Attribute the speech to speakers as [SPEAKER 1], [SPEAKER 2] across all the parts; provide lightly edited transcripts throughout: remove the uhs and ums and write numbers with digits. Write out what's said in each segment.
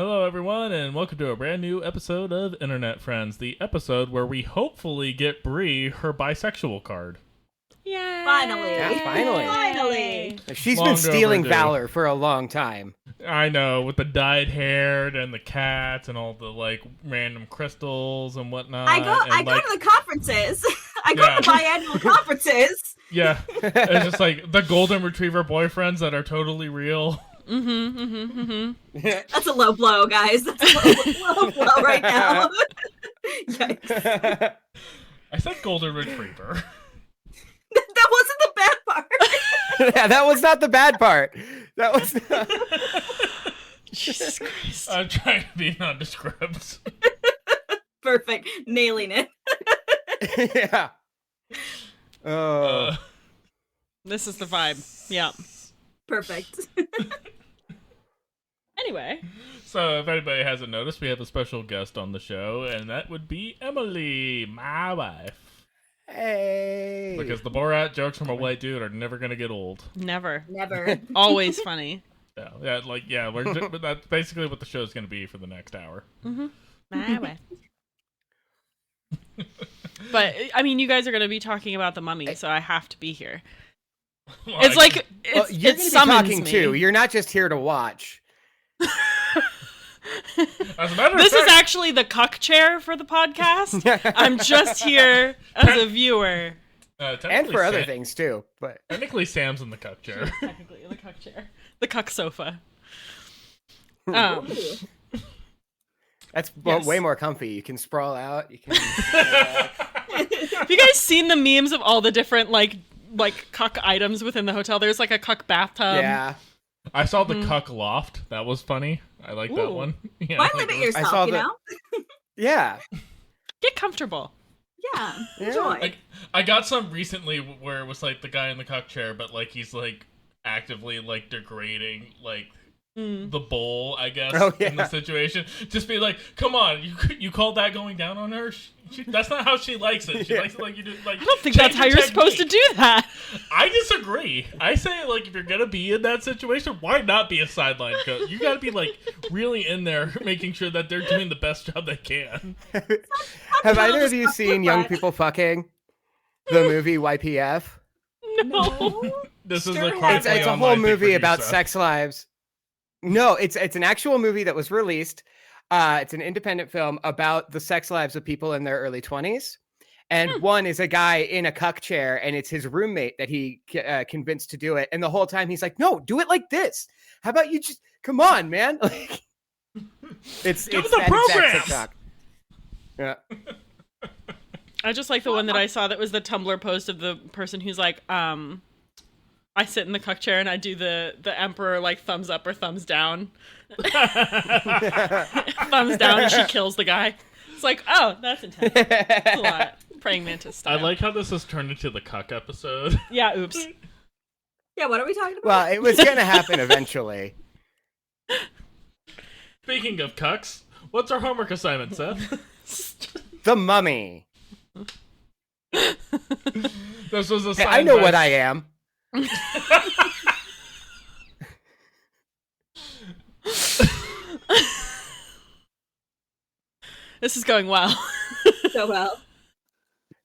[SPEAKER 1] Hello, everyone, and welcome to a brand new episode of Internet Friends, the episode where we hopefully get Bree her bisexual card.
[SPEAKER 2] Yay!
[SPEAKER 3] Finally.
[SPEAKER 4] Yeah, finally. She's
[SPEAKER 1] Long
[SPEAKER 4] been stealing
[SPEAKER 1] overdue.
[SPEAKER 4] valor for a long time.
[SPEAKER 1] I know, with the dyed hair and the cats and all the, random crystals and whatnot.
[SPEAKER 3] I go to the conferences. I go to biannual conferences.
[SPEAKER 1] Yeah, it's just the golden retriever boyfriends that are totally real.
[SPEAKER 3] That's a low blow, guys. That's a low blow right now. Yikes.
[SPEAKER 1] I said golden retriever.
[SPEAKER 3] That wasn't the bad part.
[SPEAKER 4] Yeah, that was not the bad part. That was not...
[SPEAKER 2] Jesus Christ.
[SPEAKER 1] I'm trying to be nondescript.
[SPEAKER 3] Perfect. Nailing it.
[SPEAKER 4] Yeah. Oh.
[SPEAKER 2] This is the vibe. Yeah.
[SPEAKER 3] Perfect.
[SPEAKER 2] Anyway.
[SPEAKER 1] So, if anybody hasn't noticed, we have a special guest on the show, and that would be Emily, my wife.
[SPEAKER 4] Hey.
[SPEAKER 1] Because the Borat jokes from a white dude are never gonna get old.
[SPEAKER 2] Never.
[SPEAKER 3] Never.
[SPEAKER 2] Always funny.
[SPEAKER 1] That's basically what the show's gonna be for the next hour.
[SPEAKER 2] My way. But, I mean, you guys are going to be talking about the mummy, so I have to be here. It's like,
[SPEAKER 4] you're
[SPEAKER 2] it
[SPEAKER 4] going to be
[SPEAKER 2] summons
[SPEAKER 4] talking
[SPEAKER 2] me.
[SPEAKER 4] too. You're not just here to watch.
[SPEAKER 1] As a matter of
[SPEAKER 2] This is
[SPEAKER 1] fact,
[SPEAKER 2] actually the cuck chair for the podcast. I'm just here as a viewer.
[SPEAKER 4] And for other things too. But
[SPEAKER 1] Technically, Sam's in the cuck chair.
[SPEAKER 2] Technically, the cuck chair. The cuck sofa.
[SPEAKER 4] that's
[SPEAKER 2] Yes.
[SPEAKER 4] way more comfy. You can sprawl out. You can.
[SPEAKER 2] Have you guys seen the memes of all the different, like cuck items within the hotel? There's, like, a cuck bathtub.
[SPEAKER 4] Yeah.
[SPEAKER 1] I saw the cuck loft. That was funny. I like that
[SPEAKER 2] Ooh.
[SPEAKER 1] one. Yeah,
[SPEAKER 3] Why
[SPEAKER 1] like
[SPEAKER 3] limit
[SPEAKER 1] it was-
[SPEAKER 4] I
[SPEAKER 3] yourself,
[SPEAKER 4] saw
[SPEAKER 3] you
[SPEAKER 4] the-
[SPEAKER 3] know?
[SPEAKER 4] Yeah.
[SPEAKER 2] Get comfortable.
[SPEAKER 3] Yeah.
[SPEAKER 4] Yeah.
[SPEAKER 3] Enjoy.
[SPEAKER 1] I got some recently where it was the guy in the cuck chair, but he's actively degrading the bowl, I guess,
[SPEAKER 4] Oh,
[SPEAKER 1] in the
[SPEAKER 4] yeah.
[SPEAKER 1] situation. Just be like, come on, you call that going down on her? That's not how she likes it. She likes it like you do.
[SPEAKER 2] I don't think that's how you're supposed to do that.
[SPEAKER 1] I disagree. I say if you're gonna be in that situation, why not be a sideline coach? You gotta be really in there, making sure that they're doing the best job they can.
[SPEAKER 4] Have either of you seen Young People Fucking? The movie YPF?
[SPEAKER 2] No.
[SPEAKER 1] This is
[SPEAKER 3] Sure
[SPEAKER 1] a
[SPEAKER 3] have.
[SPEAKER 4] It's a whole movie about sex lives. No, it's an actual movie that was released. It's an independent film about the sex lives of people in their early 20s. And one is a guy in a cuck chair, and it's his roommate that he convinced to do it. And the whole time he's like, no, do it like this. How about you just, come on, man. It's
[SPEAKER 1] Give
[SPEAKER 4] it's
[SPEAKER 1] the
[SPEAKER 4] that exact
[SPEAKER 1] programs!
[SPEAKER 4] TikTok. Yeah.
[SPEAKER 2] I just like the one that I saw that was the Tumblr post of the person who's like, I sit in the cuck chair and I do the emperor thumbs up or thumbs down. Thumbs down and she kills the guy. It's like, oh, that's intense. That's a lot. Praying mantis style.
[SPEAKER 1] I like how this has turned into the cuck episode.
[SPEAKER 2] Yeah, oops.
[SPEAKER 3] Yeah, what are we talking about?
[SPEAKER 4] Well, it was going to happen eventually.
[SPEAKER 1] Speaking of cucks, what's our homework assignment, Seth?
[SPEAKER 4] The Mummy.
[SPEAKER 1] This was
[SPEAKER 4] Hey,
[SPEAKER 1] assigned
[SPEAKER 4] I know
[SPEAKER 1] by-
[SPEAKER 4] what I am.
[SPEAKER 2] This is going well.
[SPEAKER 3] So well.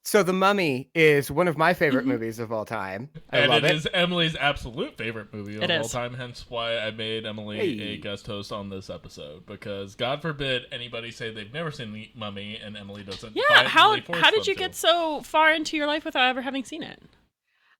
[SPEAKER 4] So The Mummy is one of my favorite movies of all time. I
[SPEAKER 1] And
[SPEAKER 4] love
[SPEAKER 1] it
[SPEAKER 4] it.
[SPEAKER 1] is Emily's absolute favorite movie of
[SPEAKER 2] It
[SPEAKER 1] all
[SPEAKER 2] is.
[SPEAKER 1] time, hence why I made Emily a guest host on this episode. Because God forbid anybody say they've never seen The Mummy and Emily doesn't.
[SPEAKER 2] Yeah, how
[SPEAKER 1] force
[SPEAKER 2] did
[SPEAKER 1] them
[SPEAKER 2] you
[SPEAKER 1] to.
[SPEAKER 2] get so far into your life without ever having seen it?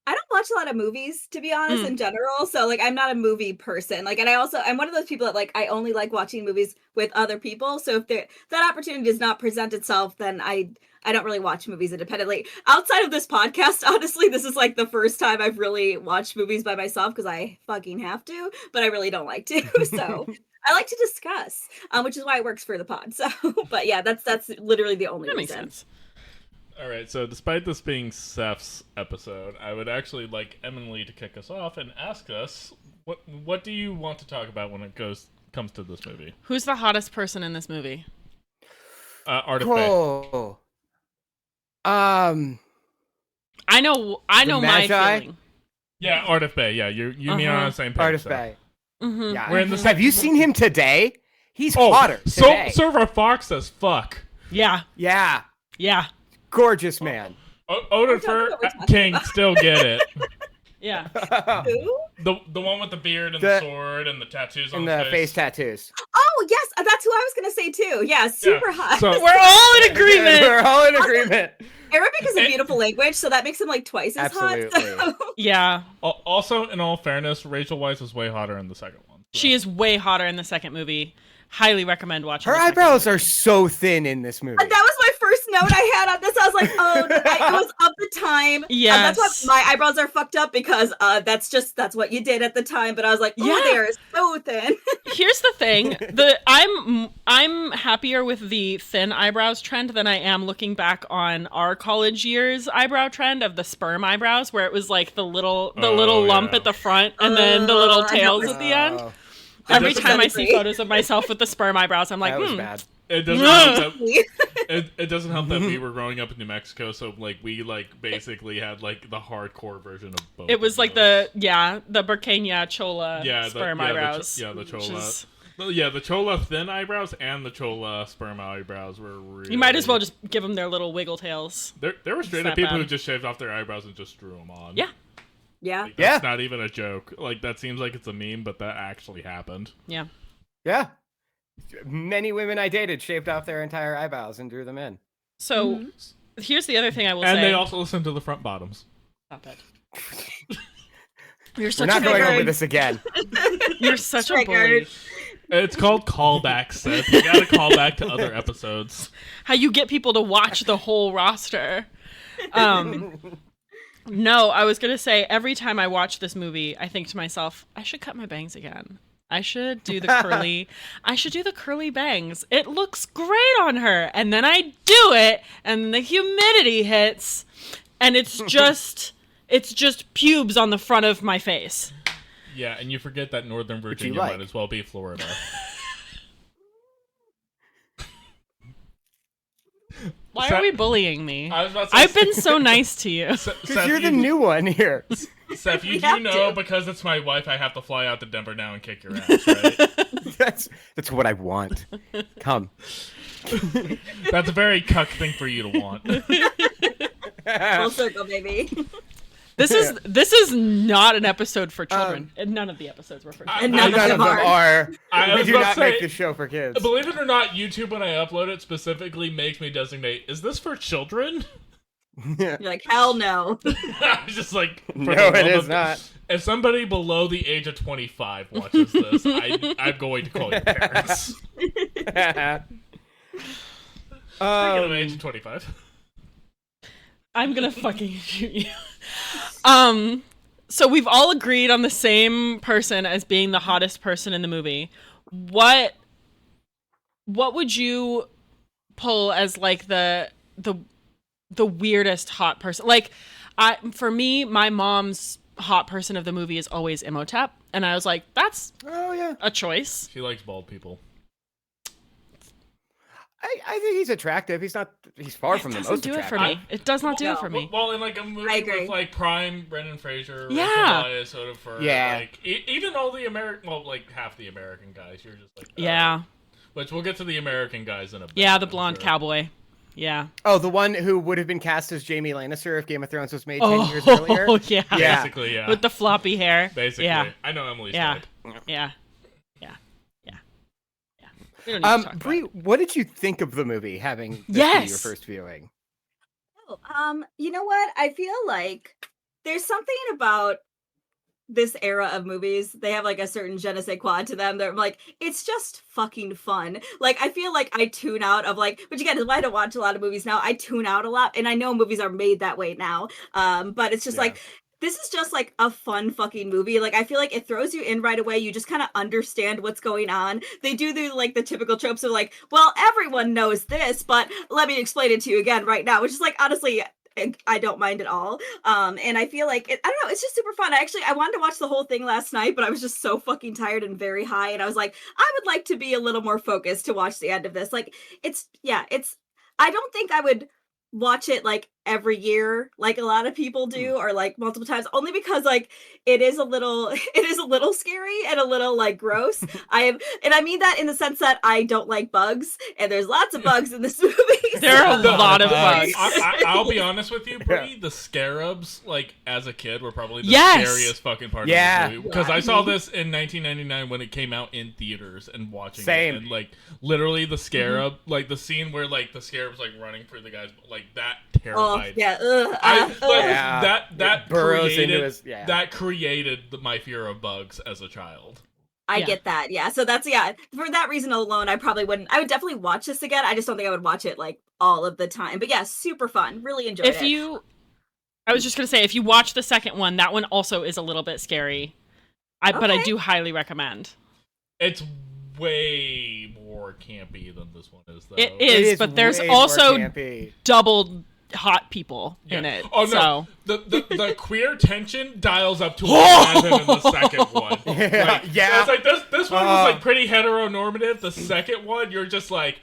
[SPEAKER 3] I don't watch a lot of movies, to be honest, in general. So, I'm not a movie person. And I'm one of those people that, I only like watching movies with other people. So if that opportunity does not present itself, then I don't really watch movies independently. Outside of this podcast, honestly, this is, the first time I've really watched movies by myself because I fucking have to, but I really don't like to. So I like to discuss, which is why it works for the pod. So, but yeah, that's literally the only
[SPEAKER 2] That
[SPEAKER 3] reason.
[SPEAKER 2] makes sense.
[SPEAKER 1] All right, so despite this being Seth's episode, I would actually like Emily to kick us off and ask us what do you want to talk about when it comes to this movie?
[SPEAKER 2] Who's the hottest person in this movie?
[SPEAKER 1] Artist Bay.
[SPEAKER 4] Oh.
[SPEAKER 2] I know my
[SPEAKER 4] Magi?
[SPEAKER 2] feeling.
[SPEAKER 1] Yeah, Artist Bay. Yeah, you and me are on the same page.
[SPEAKER 4] Artist
[SPEAKER 1] so.
[SPEAKER 4] Bay.
[SPEAKER 2] Mm-hmm.
[SPEAKER 4] Yeah.
[SPEAKER 1] We're in the
[SPEAKER 4] Have you seen him today? He's hotter today.
[SPEAKER 1] Silver Fox says fuck.
[SPEAKER 2] Yeah.
[SPEAKER 4] Yeah.
[SPEAKER 2] Yeah.
[SPEAKER 4] Gorgeous man.
[SPEAKER 1] Odin Fur King still get it.
[SPEAKER 2] Yeah.
[SPEAKER 3] Who?
[SPEAKER 1] The one with the beard and the sword and the tattoos on
[SPEAKER 4] And
[SPEAKER 1] his
[SPEAKER 4] the
[SPEAKER 1] face.
[SPEAKER 4] face tattoos.
[SPEAKER 3] Oh yes, that's who I was gonna say too. Yeah, super hot.
[SPEAKER 1] So-
[SPEAKER 2] We're all in agreement.
[SPEAKER 4] We're all in agreement.
[SPEAKER 3] Arabic is a beautiful language, so that makes him like twice as
[SPEAKER 4] Absolutely.
[SPEAKER 3] hot. So.
[SPEAKER 2] Yeah.
[SPEAKER 1] Also, in all fairness, Rachel Weisz is way hotter in the second one. So.
[SPEAKER 2] She is way hotter in the second movie. Highly recommend watching.
[SPEAKER 4] Her eyebrows are so thin in this movie.
[SPEAKER 3] That was my first note I had on this. I was like, oh, it was of the time.
[SPEAKER 2] Yes.
[SPEAKER 3] That's why my eyebrows are fucked up because that's what you did at the time. But I was like, oh, they are so thin.
[SPEAKER 2] Here's the thing: I'm happier with the thin eyebrows trend than I am looking back on our college years eyebrow trend of the sperm eyebrows, where it was like the little lump at the front and then the little tails at the end. Every time I see photos of myself with the sperm eyebrows, I'm like,
[SPEAKER 4] that was bad.
[SPEAKER 1] It doesn't help that it doesn't help that we were growing up in New Mexico, so like we like basically had like the hardcore version of both.
[SPEAKER 2] It was like the Burkina Chola sperm eyebrows.
[SPEAKER 1] The Chola. The Chola thin eyebrows and the Chola sperm eyebrows were really...
[SPEAKER 2] You might as well just give them their little wiggle tails.
[SPEAKER 1] There were straight up people who just shaved off their eyebrows and just drew them on.
[SPEAKER 2] Yeah.
[SPEAKER 3] Yeah.
[SPEAKER 1] Like, that's not even a joke. Like, that seems like it's a meme, but that actually happened.
[SPEAKER 2] Yeah.
[SPEAKER 4] Yeah. Many women I dated shaved off their entire eyebrows and drew them in.
[SPEAKER 2] So, here's the other thing I will say.
[SPEAKER 1] And they also listened to the front bottoms.
[SPEAKER 2] Stop it.
[SPEAKER 4] We're not going over this again.
[SPEAKER 2] You're such a bully.
[SPEAKER 1] It's called callback, Seth. You gotta call back to other episodes.
[SPEAKER 2] How you get people to watch the whole roster. No, I was gonna say, every time I watch this movie, I think to myself, I should cut my bangs again. I should do the curly bangs. It looks great on her. And then I do it, and the humidity hits, and it's just pubes on the front of my face.
[SPEAKER 1] Yeah, and you forget that Northern Virginia might as well be Florida.
[SPEAKER 2] Why are we bullying me?
[SPEAKER 1] I was about to say,
[SPEAKER 2] I've been so nice to you.
[SPEAKER 4] Because you're the new one here.
[SPEAKER 1] Seth, you do know because it's my wife, I have to fly out to Denver now and kick your ass, right?
[SPEAKER 4] That's what I want. Come.
[SPEAKER 1] That's a very cuck thing for you to want.
[SPEAKER 3] Full circle, baby.
[SPEAKER 2] This is not an episode for children. And none of the episodes were for children.
[SPEAKER 3] And none of them are.
[SPEAKER 4] We do not make the show for kids.
[SPEAKER 1] Believe it or not, YouTube, when I upload it, specifically makes me designate, is this for children?
[SPEAKER 3] You're like, hell no.
[SPEAKER 1] I was just like,
[SPEAKER 4] no, it is not.
[SPEAKER 1] If somebody below the age of 25 watches this, I'm going to call your parents. Speaking of age of 25.
[SPEAKER 2] I'm gonna fucking shoot you. So we've all agreed on the same person as being the hottest person in the movie. What would you pull as like the weirdest hot person? Like, for me, my mom's hot person of the movie is always Imhotep, and I was like, that's a choice.
[SPEAKER 1] She likes bald people.
[SPEAKER 4] I think he's attractive. He's far from the most attractive.
[SPEAKER 2] It doesn't do it for me. It does not do it for me.
[SPEAKER 1] Well, in like a movie with like prime Brendan Fraser, Rachel Weisz, like even all the like half the American guys, you're just like, Which we'll get to the American guys in a bit.
[SPEAKER 2] Yeah, the blonde cowboy. Yeah.
[SPEAKER 4] Oh, the one who would have been cast as Jaime Lannister if Game of Thrones was made 10 years earlier?
[SPEAKER 2] Oh, yeah.
[SPEAKER 1] Basically, yeah.
[SPEAKER 2] With the floppy hair.
[SPEAKER 1] Basically.
[SPEAKER 2] Yeah.
[SPEAKER 1] I know Emily's
[SPEAKER 2] type. Yeah. We don't need to talk
[SPEAKER 4] Bree, what did you think of the movie, having this be your first viewing?
[SPEAKER 3] You know what? I feel like there's something about this era of movies. They have like a certain je ne sais quoi to them. They're like, it's just fucking fun. Like, I feel like I tune out of like, which again is why I don't watch a lot of movies now. I tune out a lot, and I know movies are made that way now. But it's just like, this is just like a fun fucking movie. Like, I feel like it throws you in right away. You just kind of understand what's going on. They do like the typical tropes of like, well, everyone knows this, but let me explain it to you again right now, which is like, honestly, I don't mind at all. And I feel like, I don't know, it's just super fun. I wanted to watch the whole thing last night, but I was just so fucking tired and very high. And I was like, I would like to be a little more focused to watch the end of this. Like, I don't think I would watch it like every year like a lot of people do, or like multiple times, only because like it is a little scary and a little like gross. And I mean that in the sense that I don't like bugs, and there's lots of bugs in this movie.
[SPEAKER 2] There are a lot of bugs.
[SPEAKER 1] I'll be honest with you, Brie, the scarabs, like as a kid, were probably the
[SPEAKER 2] Yes.
[SPEAKER 1] scariest fucking part of this movie, because I saw this in 1999 when it came out in theaters and watching
[SPEAKER 4] Same.
[SPEAKER 1] it, and like literally the scarab, like the scene where like the scarab's like running through the guys, like that terrified.
[SPEAKER 3] Yeah.
[SPEAKER 1] That
[SPEAKER 4] burrows
[SPEAKER 1] created
[SPEAKER 4] into his
[SPEAKER 1] that created my fear of bugs as a child.
[SPEAKER 3] I
[SPEAKER 2] Yeah.
[SPEAKER 3] get that. Yeah. So that's, for that reason alone, I probably wouldn't. I would definitely watch this again. I just don't think I would watch it like all of the time. But yeah, super fun. Really enjoyed it.
[SPEAKER 2] I was just going to say, if you watch the second one, that one also is a little bit scary. But I do highly recommend.
[SPEAKER 1] It's way more campy than this one is, though.
[SPEAKER 2] It is, but there's also double hot people in it.
[SPEAKER 1] Oh no,
[SPEAKER 2] so.
[SPEAKER 1] the queer tension dials up to 11 in the second one.
[SPEAKER 4] Yeah.
[SPEAKER 1] It's like this one was like pretty heteronormative. The second one, you're just like,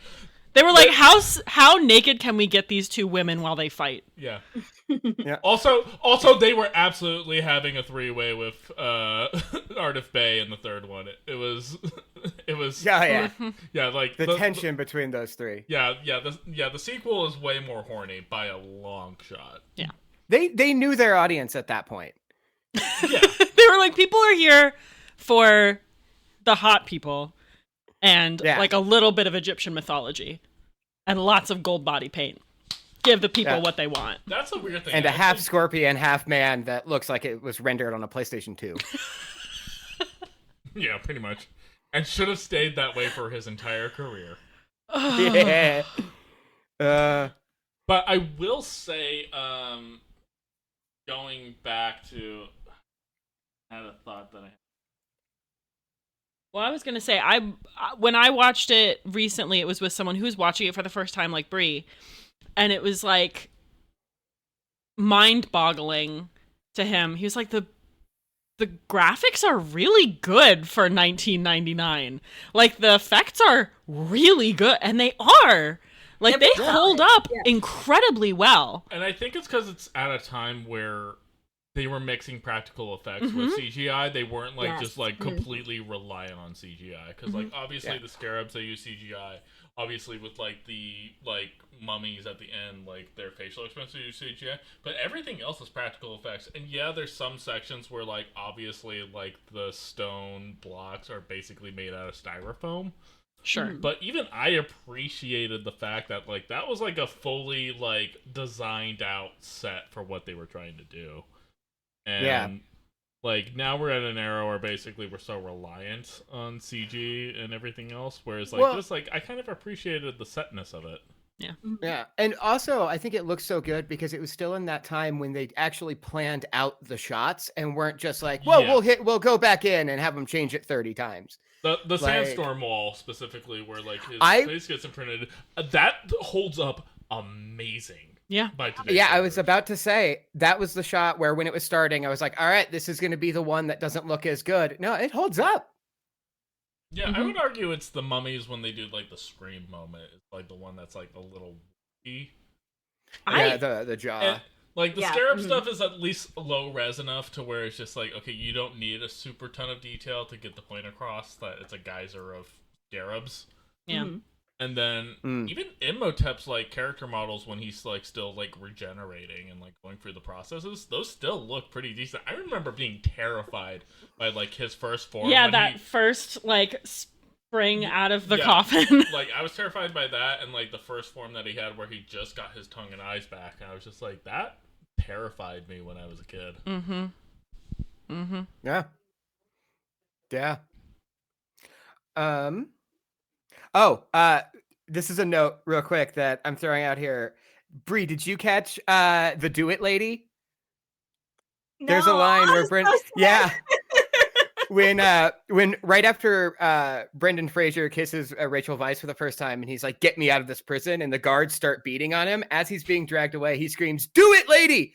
[SPEAKER 2] they were like, how naked can we get these two women while they fight?
[SPEAKER 1] yeah.
[SPEAKER 4] Yeah.
[SPEAKER 1] Also, they were absolutely having a three-way with Ardif Bey in the third one. It was
[SPEAKER 4] Yeah.
[SPEAKER 1] like
[SPEAKER 4] The tension between those three.
[SPEAKER 1] The sequel is way more horny by a long shot.
[SPEAKER 2] Yeah.
[SPEAKER 4] They knew their audience at that point.
[SPEAKER 1] Yeah.
[SPEAKER 2] They were like, people are here for the hot people and like a little bit of Egyptian mythology and lots of gold body paint. Give the people what they want.
[SPEAKER 1] That's a weird thing.
[SPEAKER 4] And a half scorpion, half man that looks like it was rendered on a PlayStation 2.
[SPEAKER 1] Yeah, pretty much. And should have stayed that way for his entire career.
[SPEAKER 4] Yeah.
[SPEAKER 1] But I will say, going back to, I had a thought that I had.
[SPEAKER 2] Well, I was going to say, when I watched it recently, it was with someone who was watching it for the first time, like Brie. And it was like mind-boggling to him. He was like, the graphics are really good for 1999. Like, the effects are really good, and they are. Like, they hold up incredibly well.
[SPEAKER 1] And I think it's because it's at a time where they were mixing practical effects with CGI. They weren't like just like completely reliant on CGI. Because like obviously the scarabs, they use CGI. Obviously with like the like mummies at the end, like their facial expressions use CGI. But everything else is practical effects. And yeah, there's some sections where like obviously like the stone blocks are basically made out of styrofoam.
[SPEAKER 2] Sure.
[SPEAKER 1] But even I appreciated the fact that like that was like a fully like designed out set for what they were trying to do. And like now we're at an era where basically we're so reliant on CG and everything else, whereas like this, like I kind of appreciated the setness of it.
[SPEAKER 4] Yeah. And also I think it looks so good because it was still in that time when they actually planned out the shots and weren't just like, well, we'll go back in and have them change it 30 times.
[SPEAKER 1] The sandstorm wall specifically, where like his face gets imprinted, that holds up amazing.
[SPEAKER 2] Yeah.
[SPEAKER 4] I was about to say that was the shot where when it was starting, I was like, all right, this is going to be the one that doesn't look as good. No, it holds up.
[SPEAKER 1] Yeah, I would argue it's the mummies when they do like the scream moment. It's like the one that's like a little the
[SPEAKER 4] jaw.
[SPEAKER 1] And, like the scarab stuff is at least low res enough to where it's just like, okay, you don't need a super ton of detail to get the point across that it's a geyser of scarabs.
[SPEAKER 2] Yeah.
[SPEAKER 1] And then even Imhotep's like character models when he's like still like regenerating and like going through the processes, those still look pretty decent. I remember being terrified by like his first form.
[SPEAKER 2] Yeah, that first like spring out of the coffin.
[SPEAKER 1] Like I was terrified by that, and like the first form that he had where he just got his tongue and eyes back, and I was just like, that terrified me when I was a kid.
[SPEAKER 4] Yeah. This is a note real quick that I'm throwing out here. Brie, did you catch the Do It Lady?
[SPEAKER 3] No,
[SPEAKER 4] there's a line where when right after Brendan Fraser kisses Rachel Weisz for the first time and he's like, get me out of this prison, and the guards start beating on him, as he's being dragged away, he screams, do it, lady!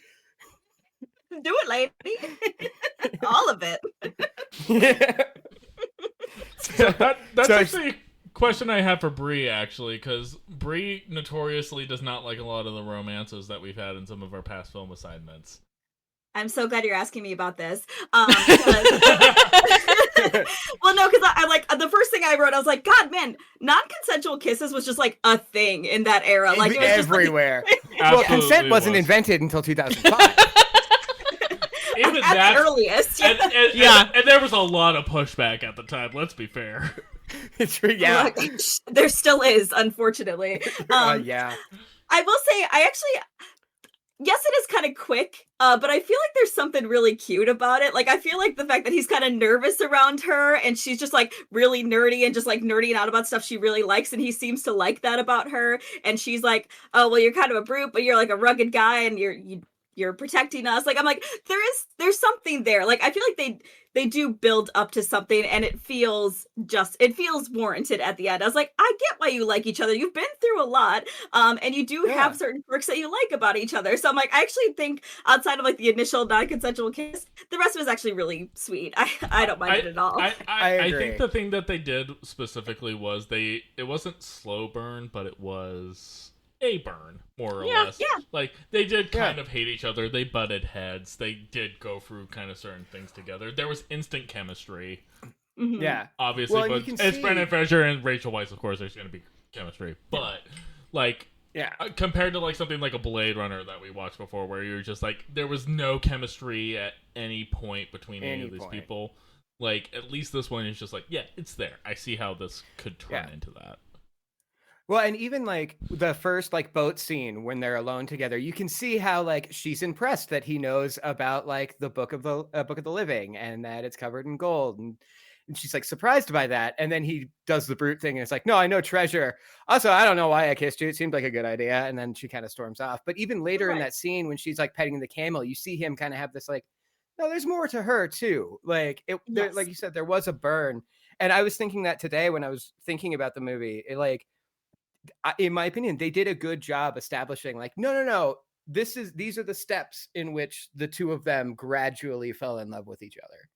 [SPEAKER 3] Do it, lady. All of it.
[SPEAKER 1] That's actually question I have for Bree, actually, because Bree notoriously does not like a lot of the romances that we've had in some of our past film assignments.
[SPEAKER 3] I'm so glad you're asking me about this. Well, no, because I like the first thing I wrote, I was like, God, man, non-consensual kisses was just like a thing in that era. Like it was
[SPEAKER 4] everywhere.
[SPEAKER 3] Just, like,
[SPEAKER 4] well, consent wasn't invented until 2005.
[SPEAKER 1] Even
[SPEAKER 3] at the earliest.
[SPEAKER 1] And there was a lot of pushback at the time. Let's be fair.
[SPEAKER 4] It's true. Yeah,
[SPEAKER 3] there still is, unfortunately.
[SPEAKER 4] Yeah.
[SPEAKER 3] I will say, yes, it is kind of quick, but I feel like there's something really cute about it. Like, I feel like the fact that he's kind of nervous around her and she's just like really nerdy and just like nerding out about stuff she really likes. And he seems to like that about her. And she's like, oh, well, you're kind of a brute, but you're like a rugged guy and you're protecting us. Like, I'm like, there's something there. Like, I feel like they do build up to something and it feels warranted at the end. I was like, I get why you like each other. You've been through a lot. And you do have certain quirks that you like about each other. So I'm like, I actually think outside of like the initial non-consensual kiss, the rest was actually really sweet. I don't mind it at all.
[SPEAKER 1] I think the thing that they did specifically was it wasn't slow burn, but it was a burn, more or less.
[SPEAKER 3] Yeah.
[SPEAKER 1] Like, they did kind of hate each other. They butted heads. They did go through kind of certain things together. There was instant chemistry.
[SPEAKER 3] Mm-hmm.
[SPEAKER 4] Yeah.
[SPEAKER 1] Obviously,
[SPEAKER 4] well,
[SPEAKER 1] but it's Brendan Fraser and Rachel Weisz, of course, there's going to be chemistry. But, like, compared to, like, something like a Blade Runner that we watched before, where you're just, like, there was no chemistry at any point between any of these people. Like, at least this one is just like, yeah, it's there. I see how this could turn into that.
[SPEAKER 4] Well, and even like the first like boat scene when they're alone together, you can see how like she's impressed that he knows about like the book of the living and that it's covered in gold, and she's like surprised by that. And then he does the brute thing and it's like, no, I know treasure. Also, I don't know why I kissed you. It seemed like a good idea. And then she kind of storms off. But even later in that scene when she's like petting the camel, you see him kind of have this like, no, there's more to her too. Like there, like you said, there was a burn. And I was thinking that today when I was thinking about the movie, in my opinion, they did a good job establishing like, no, these are the steps in which the two of them gradually fell in love with each other.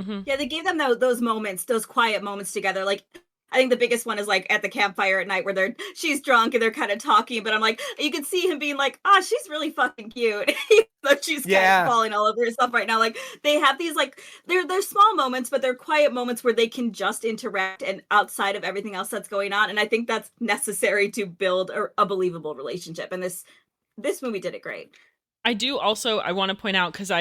[SPEAKER 3] Mm-hmm. Yeah, they gave them those moments, those quiet moments together. Like, I think the biggest one is like at the campfire at night where she's drunk and they're kind of talking, but I'm like, you can see him being like, she's really fucking cute. But she's kind of falling all over herself right now. Like, they have these like they're small moments, but they're quiet moments where they can just interact and outside of everything else that's going on. And I think that's necessary to build a believable relationship. And this movie did it great.
[SPEAKER 2] I want to point out, because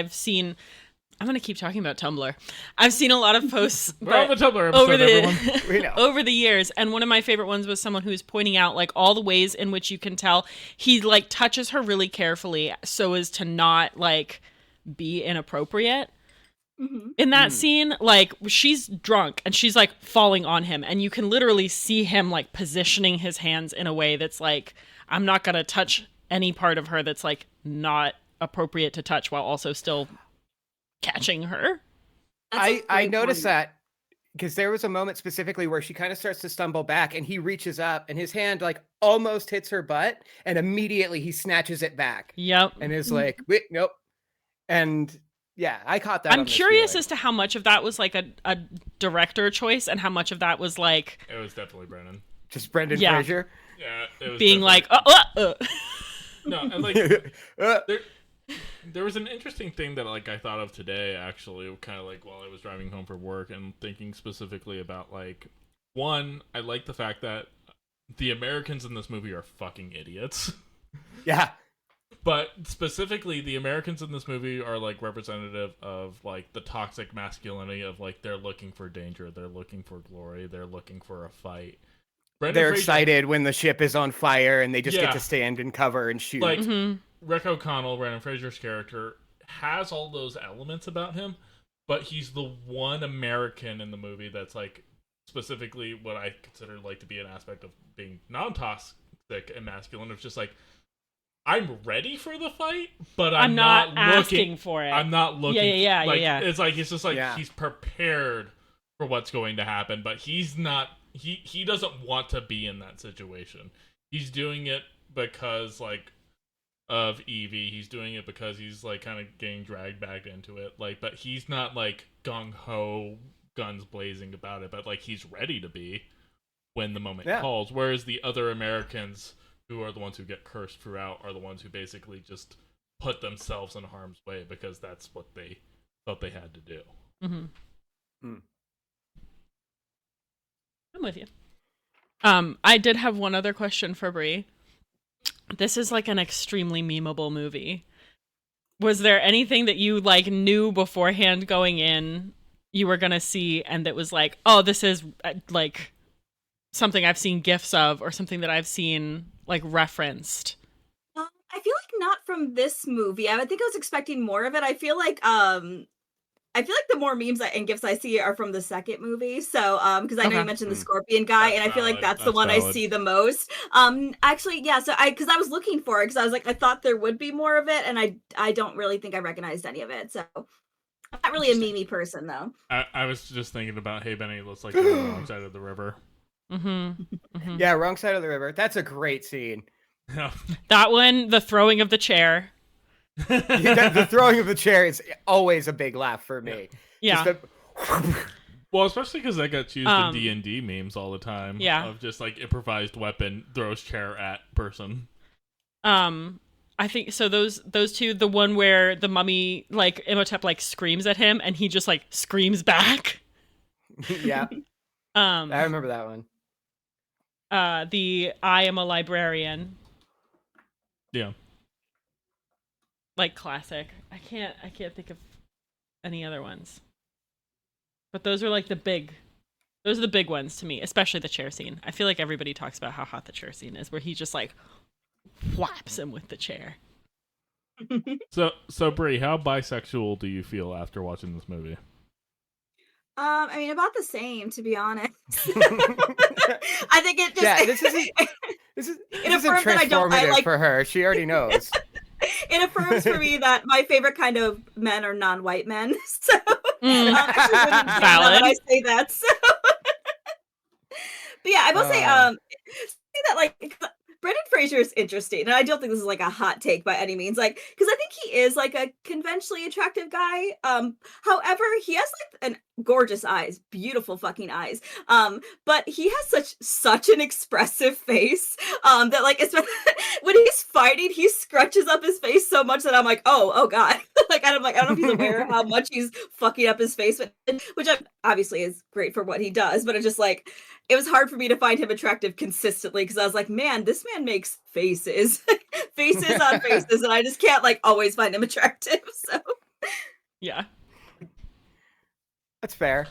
[SPEAKER 2] I'm going to keep talking about Tumblr. I've seen a lot of posts
[SPEAKER 1] We're on the Tumblr episode,
[SPEAKER 2] over the years. And one of my favorite ones was someone who was pointing out like all the ways in which you can tell he like touches her really carefully so as to not like be inappropriate. Mm-hmm. In that scene, like she's drunk and she's like falling on him and you can literally see him like positioning his hands in a way that's like, I'm not going to touch any part of her that's like not appropriate to touch while also still catching her.
[SPEAKER 4] I noticed that because there was a moment specifically where she kind of starts to stumble back and he reaches up and his hand like almost hits her butt and immediately he snatches it back.
[SPEAKER 2] Yep.
[SPEAKER 4] And is like, wait, nope. And yeah, I caught that.
[SPEAKER 2] I'm curious as to how much of that was like a director choice and how much of that was like...
[SPEAKER 1] It was definitely Brendan.
[SPEAKER 4] Just Brendan Fraser?
[SPEAKER 1] Yeah. It was
[SPEAKER 2] being like,
[SPEAKER 1] No, and like... There was an interesting thing that like I thought of today, actually, kind of like while I was driving home from work and thinking specifically about like, one, I like the fact that the Americans in this movie are fucking idiots.
[SPEAKER 4] Yeah.
[SPEAKER 1] But specifically, the Americans in this movie are like representative of like the toxic masculinity of like they're looking for danger, they're looking for glory, they're looking for a fight.
[SPEAKER 4] They're excited when the ship is on fire and they just get to stand and cover and shoot.
[SPEAKER 1] Like, Rick O'Connell, Brendan Fraser's character, has all those elements about him, but he's the one American in the movie that's like specifically what I consider like to be an aspect of being non-toxic and masculine. It's just like, I'm ready for the fight, but I'm not
[SPEAKER 2] asking for it.
[SPEAKER 1] I'm not looking.
[SPEAKER 2] Yeah.
[SPEAKER 1] It's like it's just like he's prepared for what's going to happen, but he's not. He doesn't want to be in that situation. He's doing it because like of Evie. He's doing it because he's like kind of getting dragged back into it. Like, but he's not like gung ho, guns blazing about it. But like he's ready to be. when the moment
[SPEAKER 4] Yeah.
[SPEAKER 1] calls, whereas the other Americans who are the ones who get cursed throughout are the ones who basically just put themselves in harm's way because that's what they thought they had to do.
[SPEAKER 2] Mm-hmm.
[SPEAKER 4] Hmm.
[SPEAKER 2] I'm with you. I did have one other question for Brie. This is like an extremely memeable movie. Was there anything that you like knew beforehand going in you were gonna see and that was like, oh, this is like something I've seen gifs of or something that I've seen like referenced?
[SPEAKER 3] I feel like not from this movie. I think I was expecting more of it. I feel like the more memes and gifs I see are from the second movie. So because I know you mentioned the scorpion guy, and I feel like that's the one I see the most. Actually, yeah. So because I was looking for it because I was like I thought there would be more of it, and I don't really think I recognized any of it. So I'm not really a meme person though.
[SPEAKER 1] I was just thinking about Hey Benny looks like the wrong side of the river.
[SPEAKER 2] Mm-hmm. Mm-hmm.
[SPEAKER 4] Yeah, wrong side of the river. That's a great scene.
[SPEAKER 1] Yeah.
[SPEAKER 2] That one, the throwing of the chair.
[SPEAKER 4] The throwing of the chair is always a big laugh for me.
[SPEAKER 2] Yeah.
[SPEAKER 1] Well, especially because that gets used in D&D memes all the time.
[SPEAKER 2] Yeah.
[SPEAKER 1] Of just like improvised weapon throws chair at person.
[SPEAKER 2] I think so. Those two, the one where the mummy like Imhotep like screams at him and he just like screams back.
[SPEAKER 4] Yeah. I remember that one.
[SPEAKER 2] The I am a librarian.
[SPEAKER 1] Yeah.
[SPEAKER 2] Like classic. I can't think of any other ones. But those are like those are the big ones to me, especially the chair scene. I feel like everybody talks about how hot the chair scene is, where he just like whaps him with the chair.
[SPEAKER 1] So Brie, how bisexual do you feel after watching this movie?
[SPEAKER 3] I mean, about the same, to be honest. I think it just
[SPEAKER 4] this isn't
[SPEAKER 3] transformative
[SPEAKER 4] for her. She already knows.
[SPEAKER 3] It affirms for me that my favorite kind of men are non-white men. So actually wouldn't say that when I say that. So. But yeah, I will say that like Brendan Fraser is interesting, and I don't think this is like a hot take by any means, like because I think he is like a conventionally attractive guy. However, he has like an gorgeous eyes, beautiful fucking eyes. But he has such an expressive face. That like especially when he's fighting, he scrunches up his face so much that I'm like, oh god. Like I don't know if he's aware of how much he's fucking up his face, which obviously is great for what he does, but it's just like it was hard for me to find him attractive consistently because I was like, man, this man makes faces on faces, and I just can't like always find him attractive. So
[SPEAKER 2] yeah.
[SPEAKER 4] That's fair.